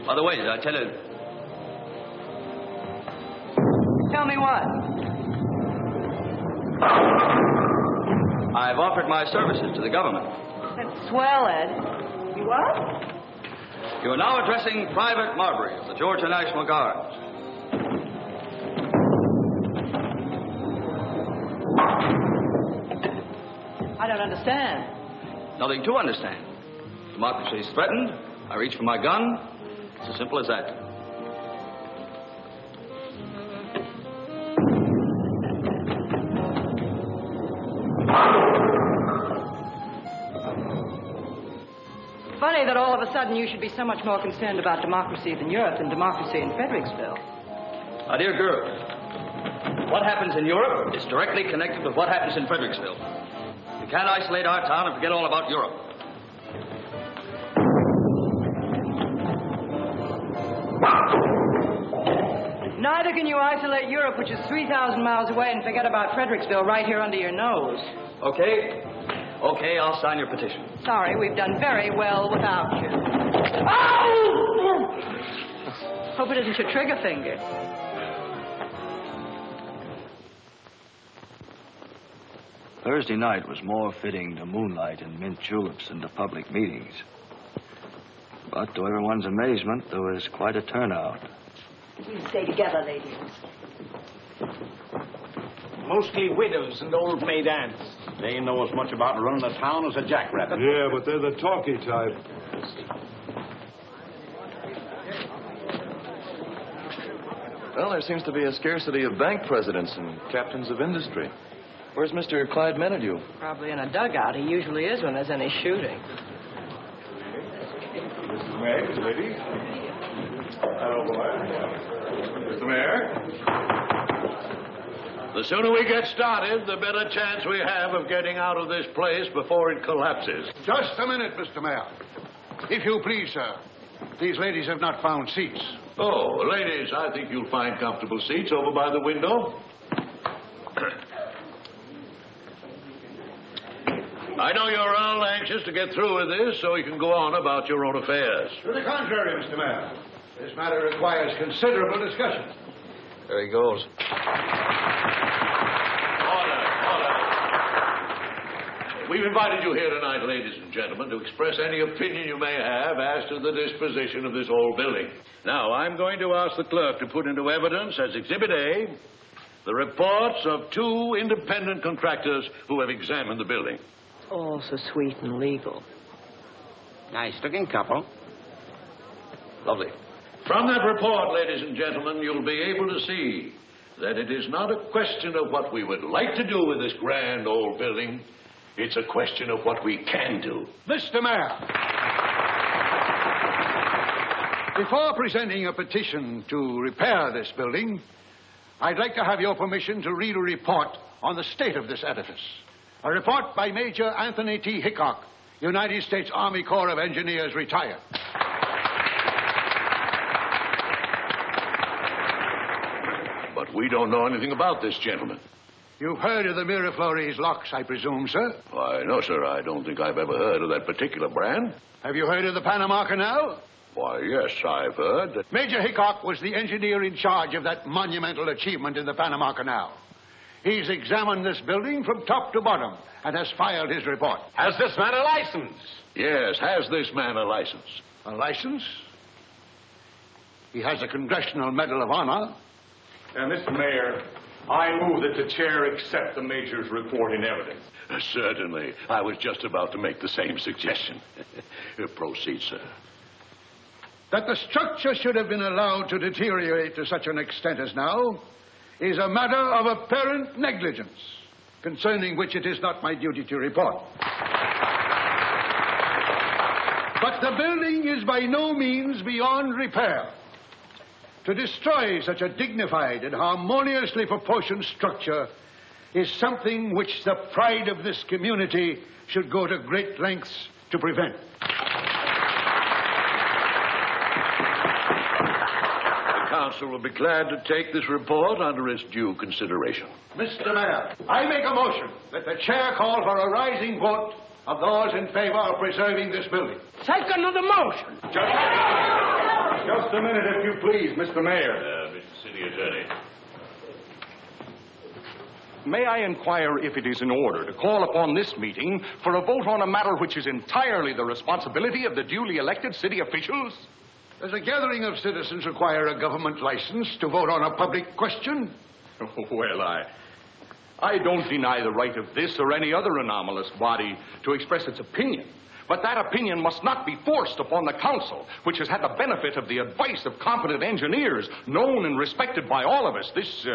By the way, did I tell you... Tell me what? I've offered my services to the government. That's swell, Ed. You what? You are now addressing Private Marbury of the Georgia National Guard. I don't understand. Nothing to understand. Democracy is threatened. I reach for my gun. It's as simple as that. Funny that all of a sudden you should be so much more concerned about democracy in Europe than democracy in Fredericksville. My dear girl, what happens in Europe is directly connected with what happens in Fredericksville. You can't isolate our town and forget all about Europe. Neither can you isolate Europe, which is 3,000 miles away, and forget about Fredericksville right here under your nose. Okay. Okay, I'll sign your petition. Sorry, we've done very well without you. Oh! Hope it isn't your trigger finger. Thursday night was more fitting to moonlight and mint juleps than to public meetings. But to everyone's amazement, there was quite a turnout. We'll stay together, ladies. Mostly widows and old maid aunts. They know as much about running a town as a jackrabbit. Yeah, but they're the talky type. Well, there seems to be a scarcity of bank presidents and captains of industry. Where's Mr. Clyde Menadue? Probably in a dugout. He usually is when there's any shooting. Mr. Mayor, ladies. Hello, boy. Mr. Mayor. The sooner we get started, the better chance we have of getting out of this place before it collapses. Just a minute, Mr. Mayor. If you please, sir. These ladies have not found seats. Oh, ladies, I think you'll find comfortable seats over by the window. I know you're all anxious to get through with this so you can go on about your own affairs. To the contrary, Mr. Mayor. This matter requires considerable discussion. There he goes. We've invited you here tonight, ladies and gentlemen, to express any opinion you may have as to the disposition of this old building. Now, I'm going to ask the clerk to put into evidence as Exhibit A the reports of 2 independent contractors who have examined the building. Oh, so sweet and legal. Nice-looking couple. Lovely. From that report, ladies and gentlemen, you'll be able to see that it is not a question of what we would like to do with this grand old building. It's a question of what we can do. Mr. Mayor, before presenting a petition to repair this building, I'd like to have your permission to read a report on the state of this edifice. A report by Major Anthony T. Hickok, United States Army Corps of Engineers, retired. But we don't know anything about this gentleman. You've heard of the Miraflores locks, I presume, sir? Why, no, sir. I don't think I've ever heard of that particular brand. Have you heard of the Panama Canal? Why, yes, I've heard that. Major Hickok was the engineer in charge of that monumental achievement in the Panama Canal. He's examined this building from top to bottom and has filed his report. Has this man a license? Yes, has this man a license? A license? He has a Congressional Medal of Honor. Mr. Mayor, I move that the chair accept the Major's report in evidence. Certainly. I was just about to make the same suggestion. Proceed, sir. That the structure should have been allowed to deteriorate to such an extent as now is a matter of apparent negligence, concerning which it is not my duty to report. But the building is by no means beyond repair. To destroy such a dignified and harmoniously proportioned structure is something which the pride of this community should go to great lengths to prevent. The council will be glad to take this report under its due consideration. Mr. Mayor, I make a motion that the chair call for a rising vote of those in favor of preserving this building. Second of the motion. Just a minute, if you please, Mr. Mayor. Mr. City Attorney. May I inquire if it is in order to call upon this meeting for a vote on a matter which is entirely the responsibility of the duly elected city officials? Does a gathering of citizens require a government license to vote on a public question? Well, I don't deny the right of this or any other anomalous body to express its opinion. But that opinion must not be forced upon the council, which has had the benefit of the advice of competent engineers, known and respected by all of us. This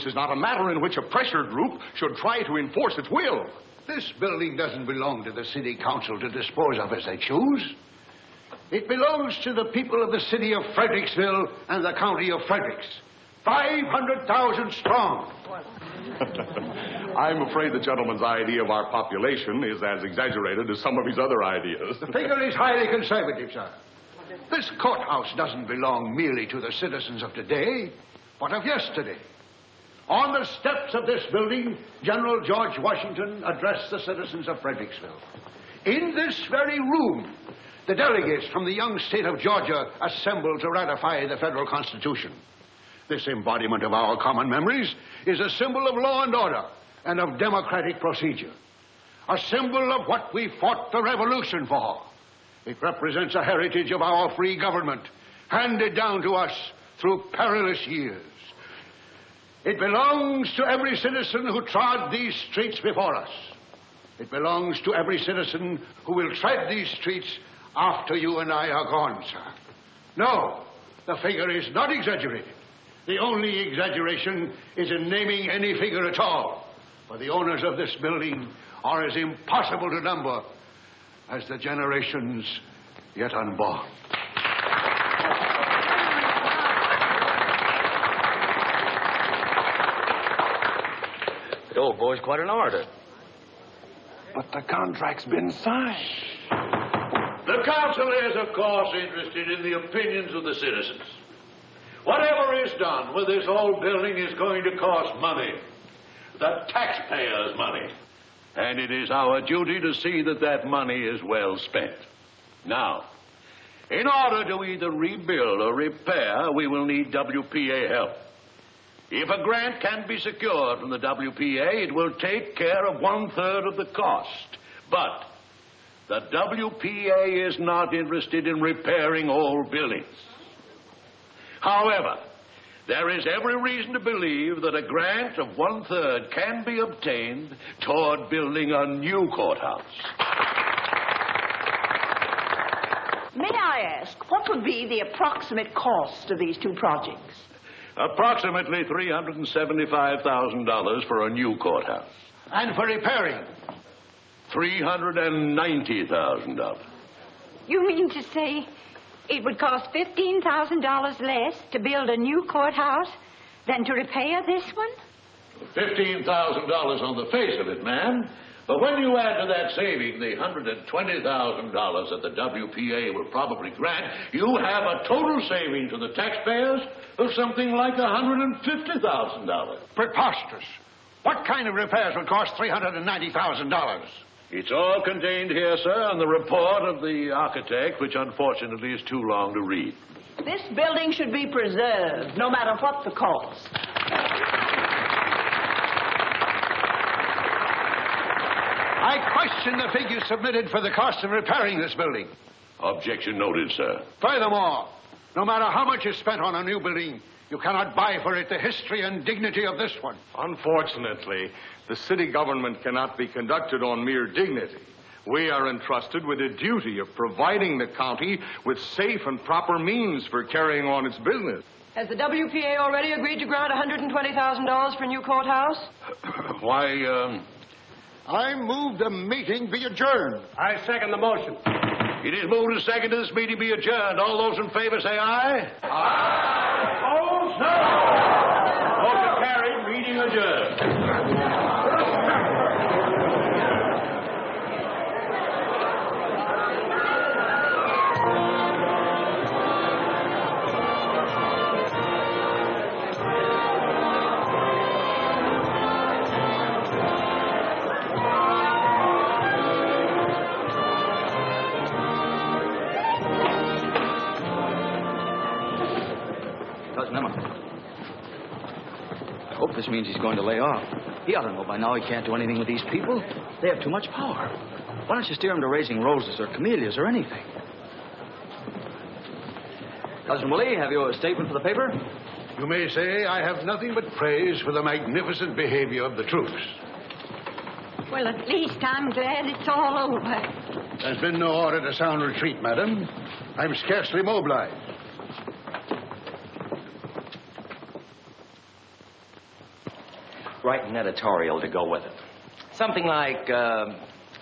is not a matter in which a pressure group should try to enforce its will. This building doesn't belong to the city council to dispose of as they choose. It belongs to the people of the city of Fredericksville and the county of Fredericks. 500,000 strong. I'm afraid the gentleman's idea of our population is as exaggerated as some of his other ideas. The figure is highly conservative, sir. This courthouse doesn't belong merely to the citizens of today, but of yesterday. On the steps of this building, General George Washington addressed the citizens of Fredericksville. In this very room, the delegates from the young state of Georgia assembled to ratify the federal Constitution. This embodiment of our common memories is a symbol of law and order and of democratic procedure. A symbol of what we fought the revolution for. It represents a heritage of our free government, handed down to us through perilous years. It belongs to every citizen who trod these streets before us. It belongs to every citizen who will tread these streets after you and I are gone, sir. No, the figure is not exaggerated. The only exaggeration is in naming any figure at all. For the owners of this building are as impossible to number as the generations yet unborn. The old boy's quite an orator. But the contract's been signed. The council is, of course, interested in the opinions of the citizens. Whatever is done with this old building is going to cost money. The taxpayers' money. And it is our duty to see that that money is well spent. Now, in order to either rebuild or repair, we will need WPA help. If a grant can be secured from the WPA, it will take care of 1/3 of the cost. But the WPA is not interested in repairing old buildings. However, there is every reason to believe that a grant of 1/3 can be obtained toward building a new courthouse. May I ask, what would be the approximate cost of these two projects? Approximately $375,000 for a new courthouse. And for repairing? $390,000. You mean to say it would cost $15,000 less to build a new courthouse than to repair this one? $15,000 on the face of it, ma'am. But when you add to that saving the $120,000 that the WPA will probably grant, you have a total saving to the taxpayers of something like $150,000. Preposterous. What kind of repairs would cost $390,000? It's all contained here, sir, in the report of the architect, which unfortunately is too long to read. This building should be preserved, no matter what the cost. I question the figure submitted for the cost of repairing this building. Objection noted, sir. Furthermore, no matter how much is spent on a new building, you cannot buy for it the history and dignity of this one. Unfortunately, the city government cannot be conducted on mere dignity. We are entrusted with a duty of providing the county with safe and proper means for carrying on its business. Has the WPA already agreed to grant $120,000 for a new courthouse? Why, I move the meeting be adjourned. I second the motion. It is moved and seconded this meeting be adjourned. All those in favor say aye. Aye. Opposed? No. Motion carried. Meeting adjourned. This means he's going to lay off. He ought to know by now he can't do anything with these people. They have too much power. Why don't you steer him to raising roses or camellias or anything? Cousin Willie, have you a statement for the paper? You may say I have nothing but praise for the magnificent behavior of the troops. Well, at least I'm glad it's all over. There's been no order to sound retreat, madam. I'm scarcely mobilized. Write an editorial to go with it. Something like,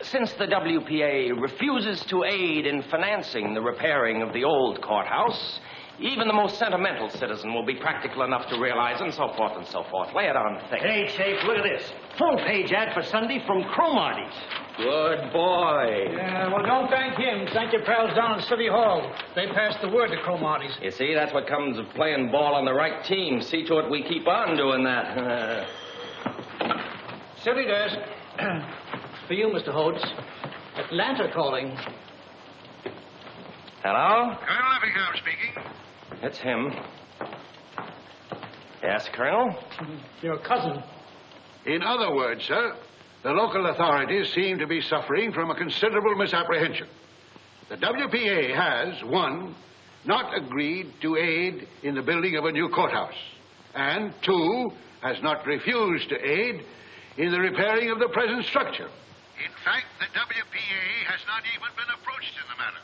since the WPA refuses to aid in financing the repairing of the old courthouse, even the most sentimental citizen will be practical enough to realize, and so forth and so forth. Lay it on thick. Hey, Chief, look at this. Full-page ad for Sunday from Cromarty's. Good boy. Yeah, well, don't thank him. Thank your pals down at City Hall. They passed the word to Cromarty's. You see, that's what comes of playing ball on the right team. See to it we keep on doing that. City desk. For you, Mr. Holtz. Atlanta calling. Hello? Colonel Effingham speaking. It's him. Yes, Colonel? Your cousin. In other words, sir, the local authorities seem to be suffering from a considerable misapprehension. The WPA has, 1, not agreed to aid in the building of a new courthouse, and 2, has not refused to aid in the repairing of the present structure. In fact, the WPA has not even been approached in the matter.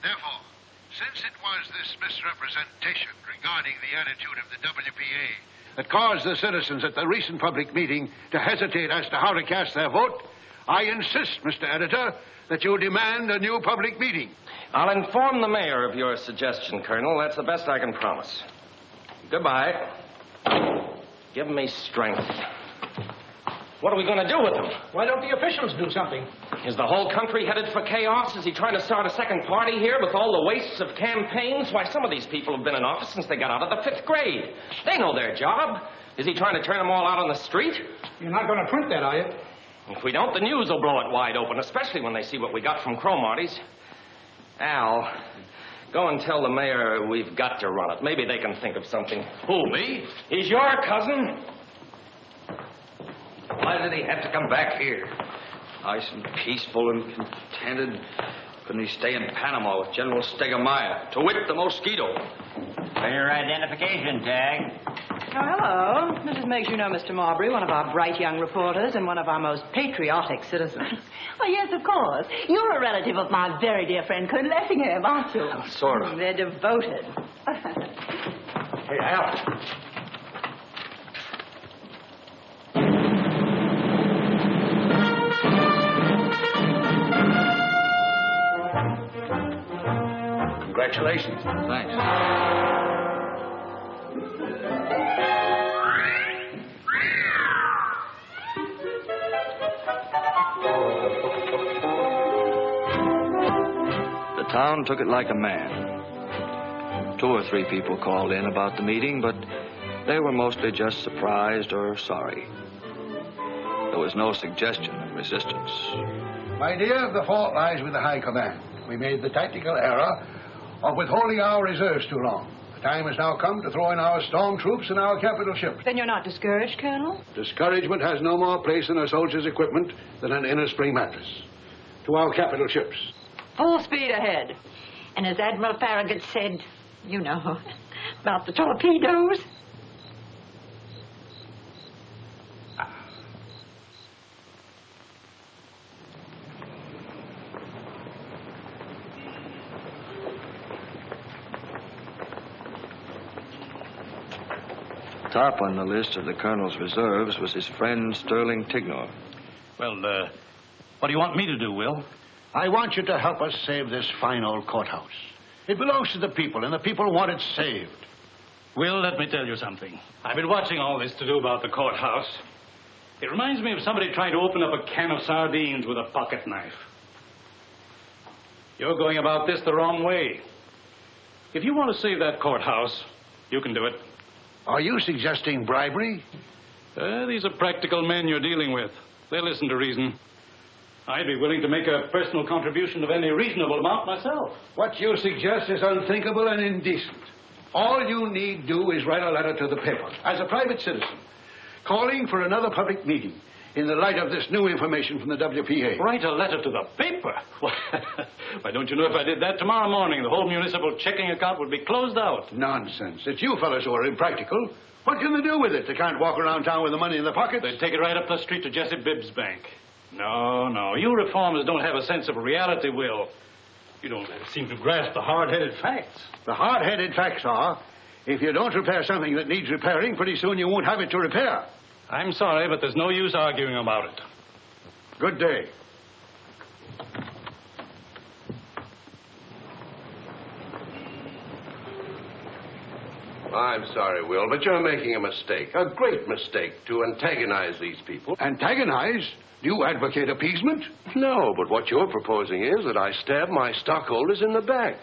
Therefore, since it was this misrepresentation regarding the attitude of the WPA that caused the citizens at the recent public meeting to hesitate as to how to cast their vote, I insist, Mr. Editor, that you demand a new public meeting. I'll inform the mayor of your suggestion, Colonel. That's the best I can promise. Goodbye. Give me strength. What are we going to do with them? Why don't the officials do something? Is the whole country headed for chaos? Is he trying to start a second party here with all the wastes of campaigns? Why, some of these people have been in office since they got out of the 5th grade. They know their job. Is he trying to turn them all out on the street? You're not going to print that, are you? If we don't, the news will blow it wide open, especially when they see what we got from Cromarty's. Al, go and tell the mayor we've got to run it. Maybe they can think of something. Who, me? He's your cousin. Why did he have to come back here? Nice and peaceful and contented. Couldn't he stay in Panama with General Stegomaier? To wit, the mosquito. For your identification tag. Oh, hello. Mrs. Meggs, you know Mr. Marbury, one of our bright young reporters and one of our most patriotic citizens. Oh, yes, of course. You're a relative of my very dear friend, Colonel Effingham, aren't you? Sort of. They're devoted. Hey, Al. Congratulations. Thanks. The town took it like a man. 2 or 3 people called in about the meeting, but they were mostly just surprised or sorry. There was no suggestion of resistance. My dear, the fault lies with the High Command. We made the tactical error of withholding our reserves too long. The time has now come to throw in our storm troops and our capital ships. Then you're not discouraged, Colonel? Discouragement has no more place in a soldier's equipment than an inner spring mattress. To our capital ships. Full speed ahead. And as Admiral Farragut said, you know, about the torpedoes. Top on the list of the colonel's reserves was his friend Sterling Tignor. Well, what do you want me to do, Will? I want you to help us save this fine old courthouse. It belongs to the people, and the people want it saved. Will, let me tell you something. I've been watching all this to do about the courthouse. It reminds me of somebody trying to open up a can of sardines with a pocket knife. You're going about this the wrong way. If you want to save that courthouse, you can do it. Are you suggesting bribery? These are practical men you're dealing with. They listen to reason. I'd be willing to make a personal contribution of any reasonable amount myself. What you suggest is unthinkable and indecent. All you need do is write a letter to the paper, as a private citizen, calling for another public meeting in the light of this new information from the WPA. Write a letter to the paper? Why, don't you know if I did that tomorrow morning, the whole municipal checking account would be closed out? Nonsense. It's you fellas who are impractical. What can they do with it? They can't walk around town with the money in their pockets. They'd take it right up the street to Jesse Bibb's bank. No. You reformers don't have a sense of reality, Will. You don't seem to grasp the hard-headed facts. The hard-headed facts are, if you don't repair something that needs repairing, pretty soon you won't have it to repair. I'm sorry, but there's no use arguing about it. Good day. I'm sorry, Will, but you're making a mistake. A great mistake to antagonize these people. Antagonize? Do you advocate appeasement? No, but what you're proposing is that I stab my stockholders in the back.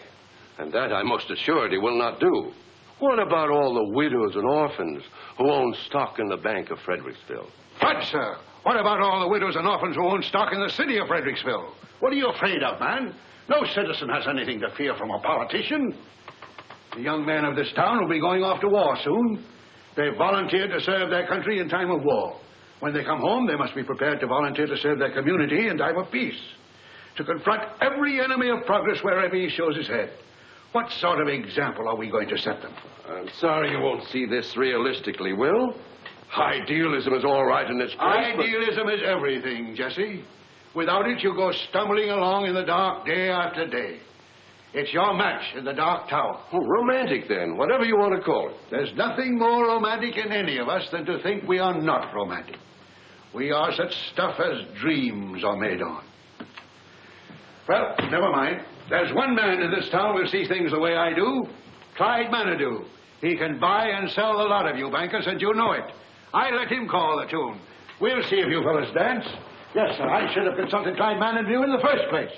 And that I'm most assuredly will not do. What about all the widows and orphans who own stock in the Bank of Fredericksville? What, sir? What about all the widows and orphans who own stock in the city of Fredericksville? What are you afraid of, man? No citizen has anything to fear from a politician. The young men of this town will be going off to war soon. They've volunteered to serve their country in time of war. When they come home, they must be prepared to volunteer to serve their community in time of peace. To confront every enemy of progress wherever he shows his head. What sort of example are we going to set them? I'm sorry you won't see this realistically, Will. Idealism is all right in its place. Idealism is everything, Jesse. Without it, you go stumbling along in the dark day after day. It's your match in the dark tower. Oh, romantic, then. Whatever you want to call it. There's nothing more romantic in any of us than to think we are not romantic. We are such stuff as dreams are made on. Well, never mind. There's one man in this town who sees things the way I do. Clyde Manadoo. He can buy and sell the lot of you bankers, and you know it. I let him call the tune. We'll see if you fellas dance. Yes, sir, I should have consulted Clyde Manadoo in the first place.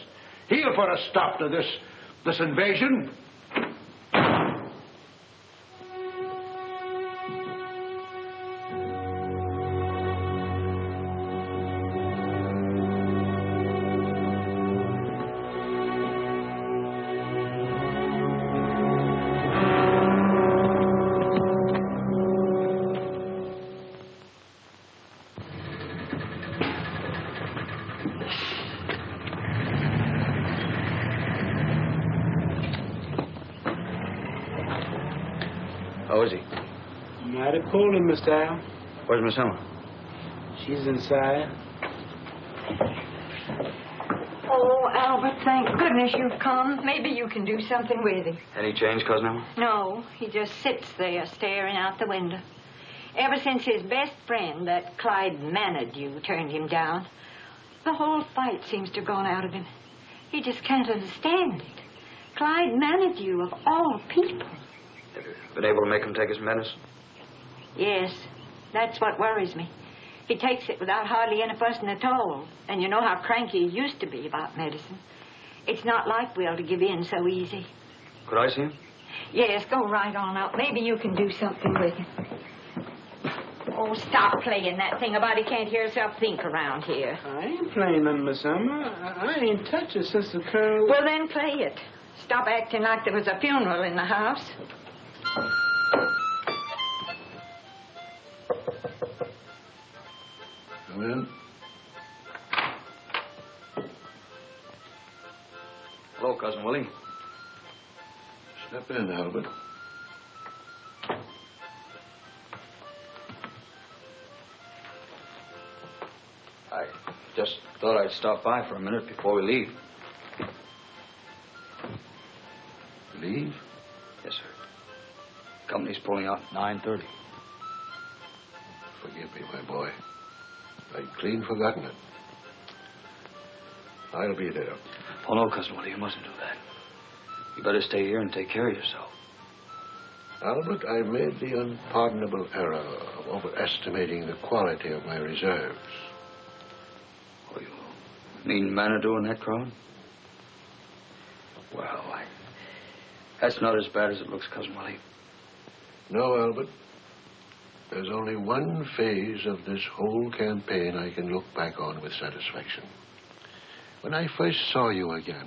He'll put a stop to this invasion. How is he? Mighty poorly, Mr. Al. Where's Miss Emma? She's inside. Oh, Albert, thank goodness you've come. Maybe you can do something with him. Any change, Cousin Emma? No, he just sits there staring out the window. Ever since his best friend, that Clyde Manidew, turned him down, the whole fight seems to have gone out of him. He just can't understand it. Clyde Manidew, of all people. Have you been able to make him take his medicine? Yes, that's what worries me. He takes it without hardly any fussing at all. And you know how cranky he used to be about medicine. It's not like Will to give in so easy. Could I see him? Yes, go right on up. Maybe you can do something with him. Oh, stop playing that thing about he can't hear himself think around here. I ain't playing them, Miss Emma. I ain't touched it since the Colonel... Well, then play it. Stop acting like there was a funeral in the house. Come in. Hello, Cousin Willie. Step in, Albert. I just thought I'd stop by for a minute before we leave. Leave? Yes, sir. Company's pulling out at 9:30. Forgive me, my boy. I'd clean forgotten it. I'll be there. Oh, no, Cousin Willie, you mustn't do that. You better stay here and take care of yourself. Albert, I made the unpardonable error of overestimating the quality of my reserves. Oh, you mean Manitou in that crowd? Well, that's not as bad as it looks, Cousin Willie. No, Albert. There's only one phase of this whole campaign I can look back on with satisfaction. When I first saw you again,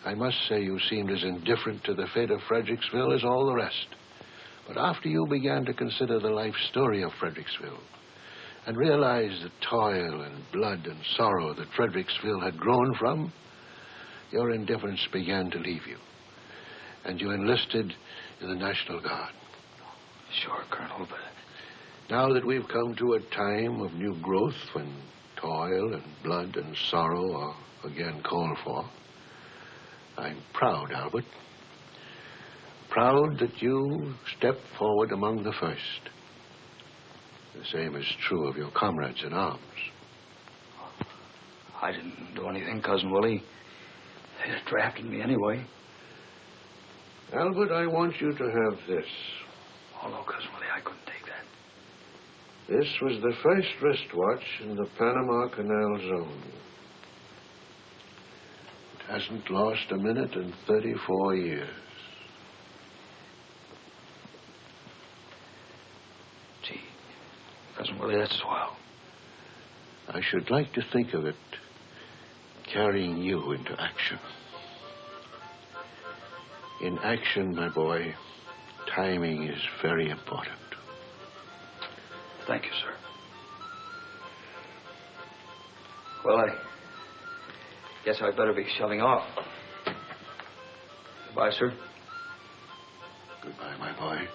I must say you seemed as indifferent to the fate of Fredericksville as all the rest. But after you began to consider the life story of Fredericksville and realized the toil and blood and sorrow that Fredericksville had grown from, your indifference began to leave you. And you enlisted in the National Guard. Sure, Colonel, but... Now that we've come to a time of new growth when toil and blood and sorrow are again called for, I'm proud, Albert. Proud that you stepped forward among the first. The same is true of your comrades in arms. I didn't do anything, Cousin Willie. They just drafted me anyway. Albert, I want you to have this. Oh, no, Cousin Willie, I couldn't take that. This was the first wristwatch in the Panama Canal Zone. It hasn't lost a minute in 34 years. Gee, Cousin Willie, that's swell. I should like to think of it carrying you into action. In action, my boy, timing is very important. Thank you, sir. Well, I guess I'd better be shoving off. Goodbye, sir. Goodbye, my boy.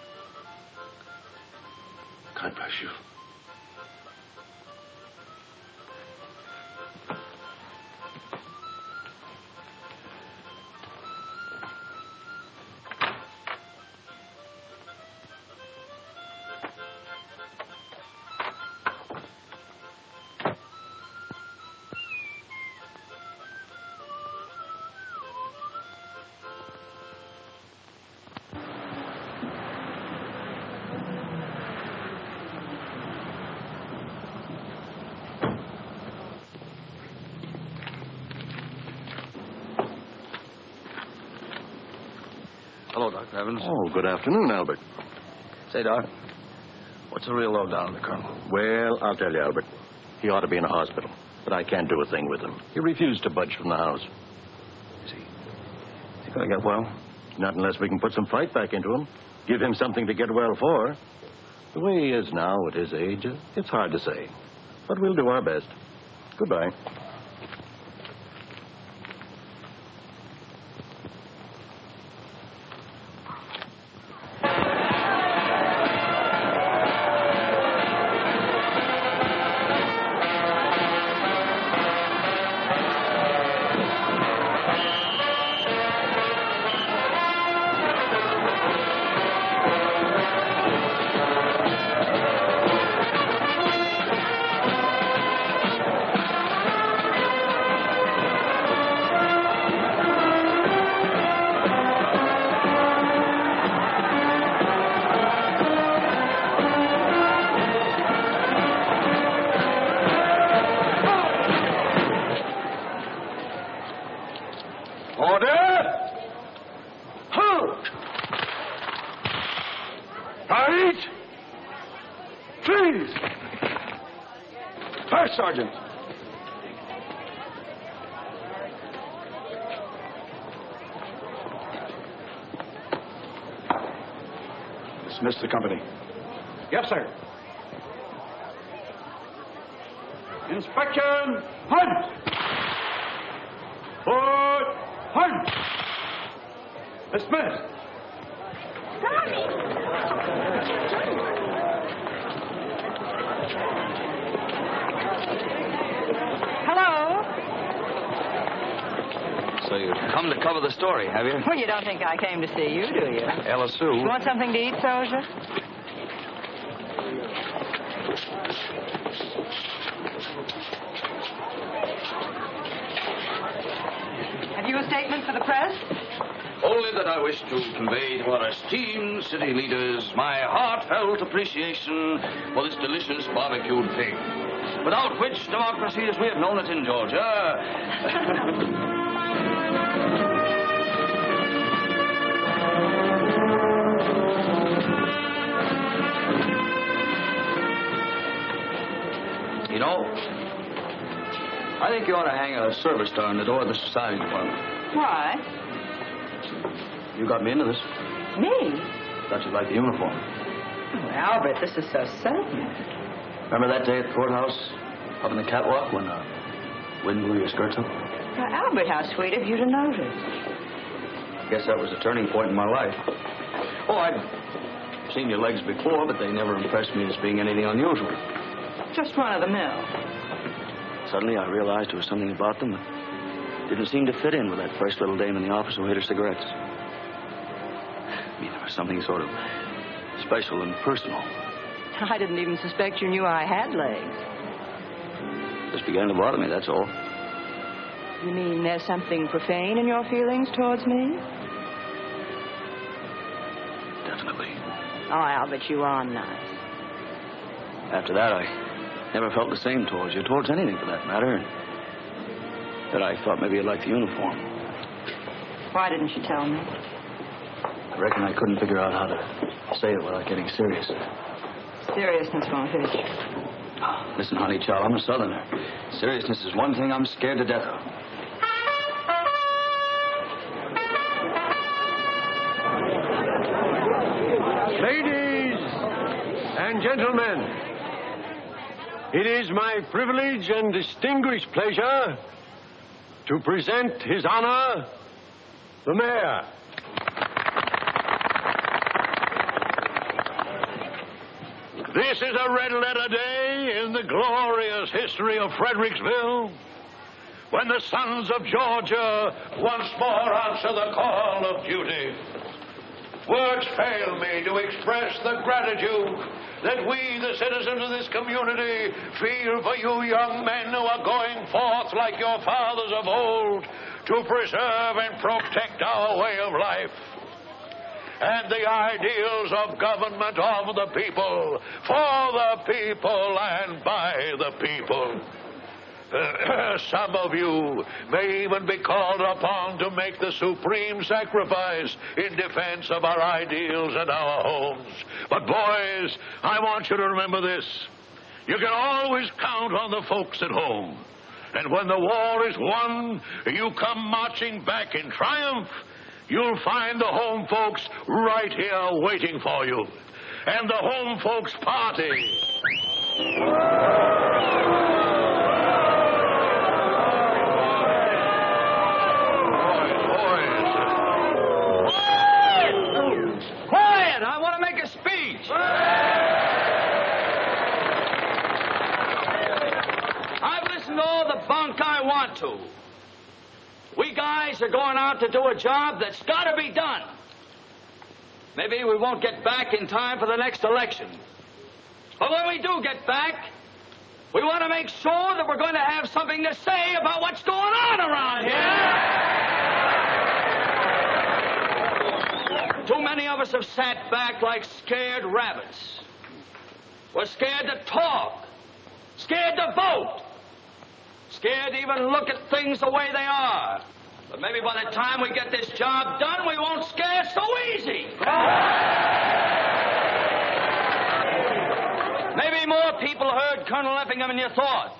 God bless you. Hello, Dr. Evans. Oh, good afternoon, Albert. Say, Doc, what's the real lowdown on the Colonel? Well, I'll tell you, Albert. He ought to be in a hospital, but I can't do a thing with him. He refused to budge from the house. Is he going to get well? Not unless we can put some fight back into him. Give him something to get well for. The way he is now at his age, it's hard to say. But we'll do our best. Goodbye. Wait! Please! First Sergeant. Dismiss the company. Yes, sir. Inspection, hunt! Put, hunt! Dismiss. Hello? So you've come to cover the story, have you? Well, you don't think I came to see you, do you? Ella Sue. You want something to eat, soldier? Have you a statement for the press? Only that I wish to convey to our esteemed city leaders my heartfelt appreciation for this delicious barbecued pig, without which democracy as we have known it in Georgia. You know, I think you ought to hang a service star on the door of the society department. Why? You got me into this. Me? Thought you'd like the uniform. Oh, Albert, this is so sudden. Remember that day at the courthouse, up in the catwalk, when wind blew your skirts up? Now, Albert, how sweet of you to notice. Guess that was a turning point in my life. Oh, I'd seen your legs before, but they never impressed me as being anything unusual. Just run of the mill. Suddenly, I realized there was something about them that didn't seem to fit in with that fresh little dame in the office who hid her cigarettes. I mean, there was something sort of special and personal. I didn't even suspect you knew I had legs. Just began to bother me, that's all. You mean there's something profane in your feelings towards me? Definitely. Oh, Albert, you are nice. After that, I never felt the same towards you, towards anything for that matter. And that I thought maybe you'd like the uniform. Why didn't you tell me? I reckon I couldn't figure out how to say it without getting serious. Seriousness won't hurt you. Listen, honey, child, I'm a Southerner. Seriousness is one thing I'm scared to death of. Ladies and gentlemen, it is my privilege and distinguished pleasure to present His Honor, the Mayor. This is a red-letter day in the glorious history of Fredericksville, when the sons of Georgia once more answer the call of duty. Words fail me to express the gratitude that we, the citizens of this community, feel for you young men who are going forth like your fathers of old to preserve and protect our way of life and the ideals of government of the people, for the people and by the people. Some of you may even be called upon to make the supreme sacrifice in defense of our ideals and our homes. But boys, I want you to remember this. You can always count on the folks at home. And when the war is won, you come marching back in triumph, you'll find the home folks right here waiting for you. And the home folks party. Quiet! I want to make a speech. I've listened to all the bunk I want to. We guys are going out to do a job that's got to be done. Maybe we won't get back in time for the next election. But when we do get back, we want to make sure that we're going to have something to say about what's going on around here. Too many of us have sat back like scared rabbits. We're scared to talk, scared to vote, scared to even look at things the way they are. But maybe by the time we get this job done, we won't scare so easy. more people heard Colonel Effingham than you thought.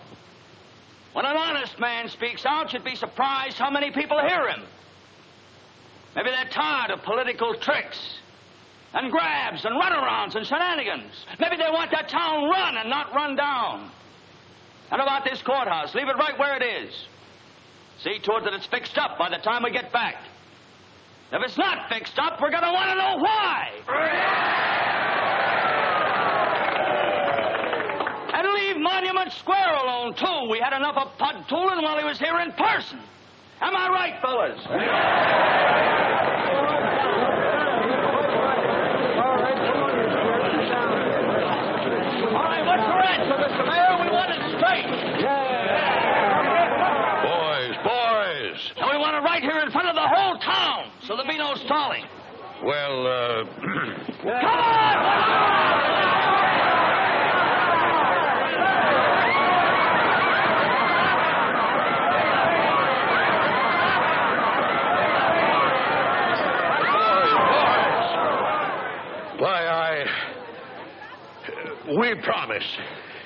When an honest man speaks out, you'd be surprised how many people hear him. Maybe they're tired of political tricks and grabs and runarounds and shenanigans. Maybe they want that town run and not run down. And about this courthouse, leave it right where it is. See to it that it's fixed up by the time we get back. If it's not fixed up, we're going to want to know why. And leave Monument Square alone, too. We had enough of pud tooling while he was here in person. Am I right, fellas? All right, what's your answer, Mr. Mayor? We want it straight. Boys. And we want it right here in front of the whole town, so there'll be no stalling. Well, Come on! We promise.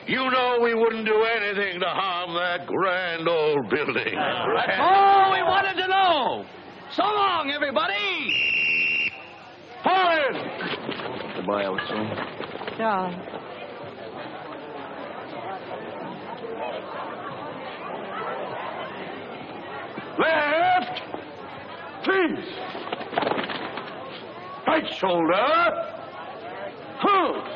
You know we wouldn't do anything to harm that grand old building. That's all we wanted to know. So long, everybody. Forward. Goodbye, Elton. Darling. Left. Please. Right shoulder. Forward.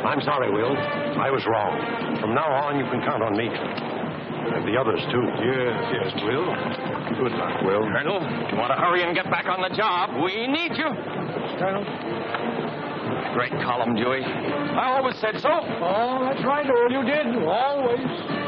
I'm sorry, Will. I was wrong. From now on, you can count on me. And the others, too. Yes, Will. Good luck, Will. Colonel, you want to hurry and get back on the job? We need you. Colonel? Great column, Dewey. I always said so. Oh, that's right, Earl. You did. Always.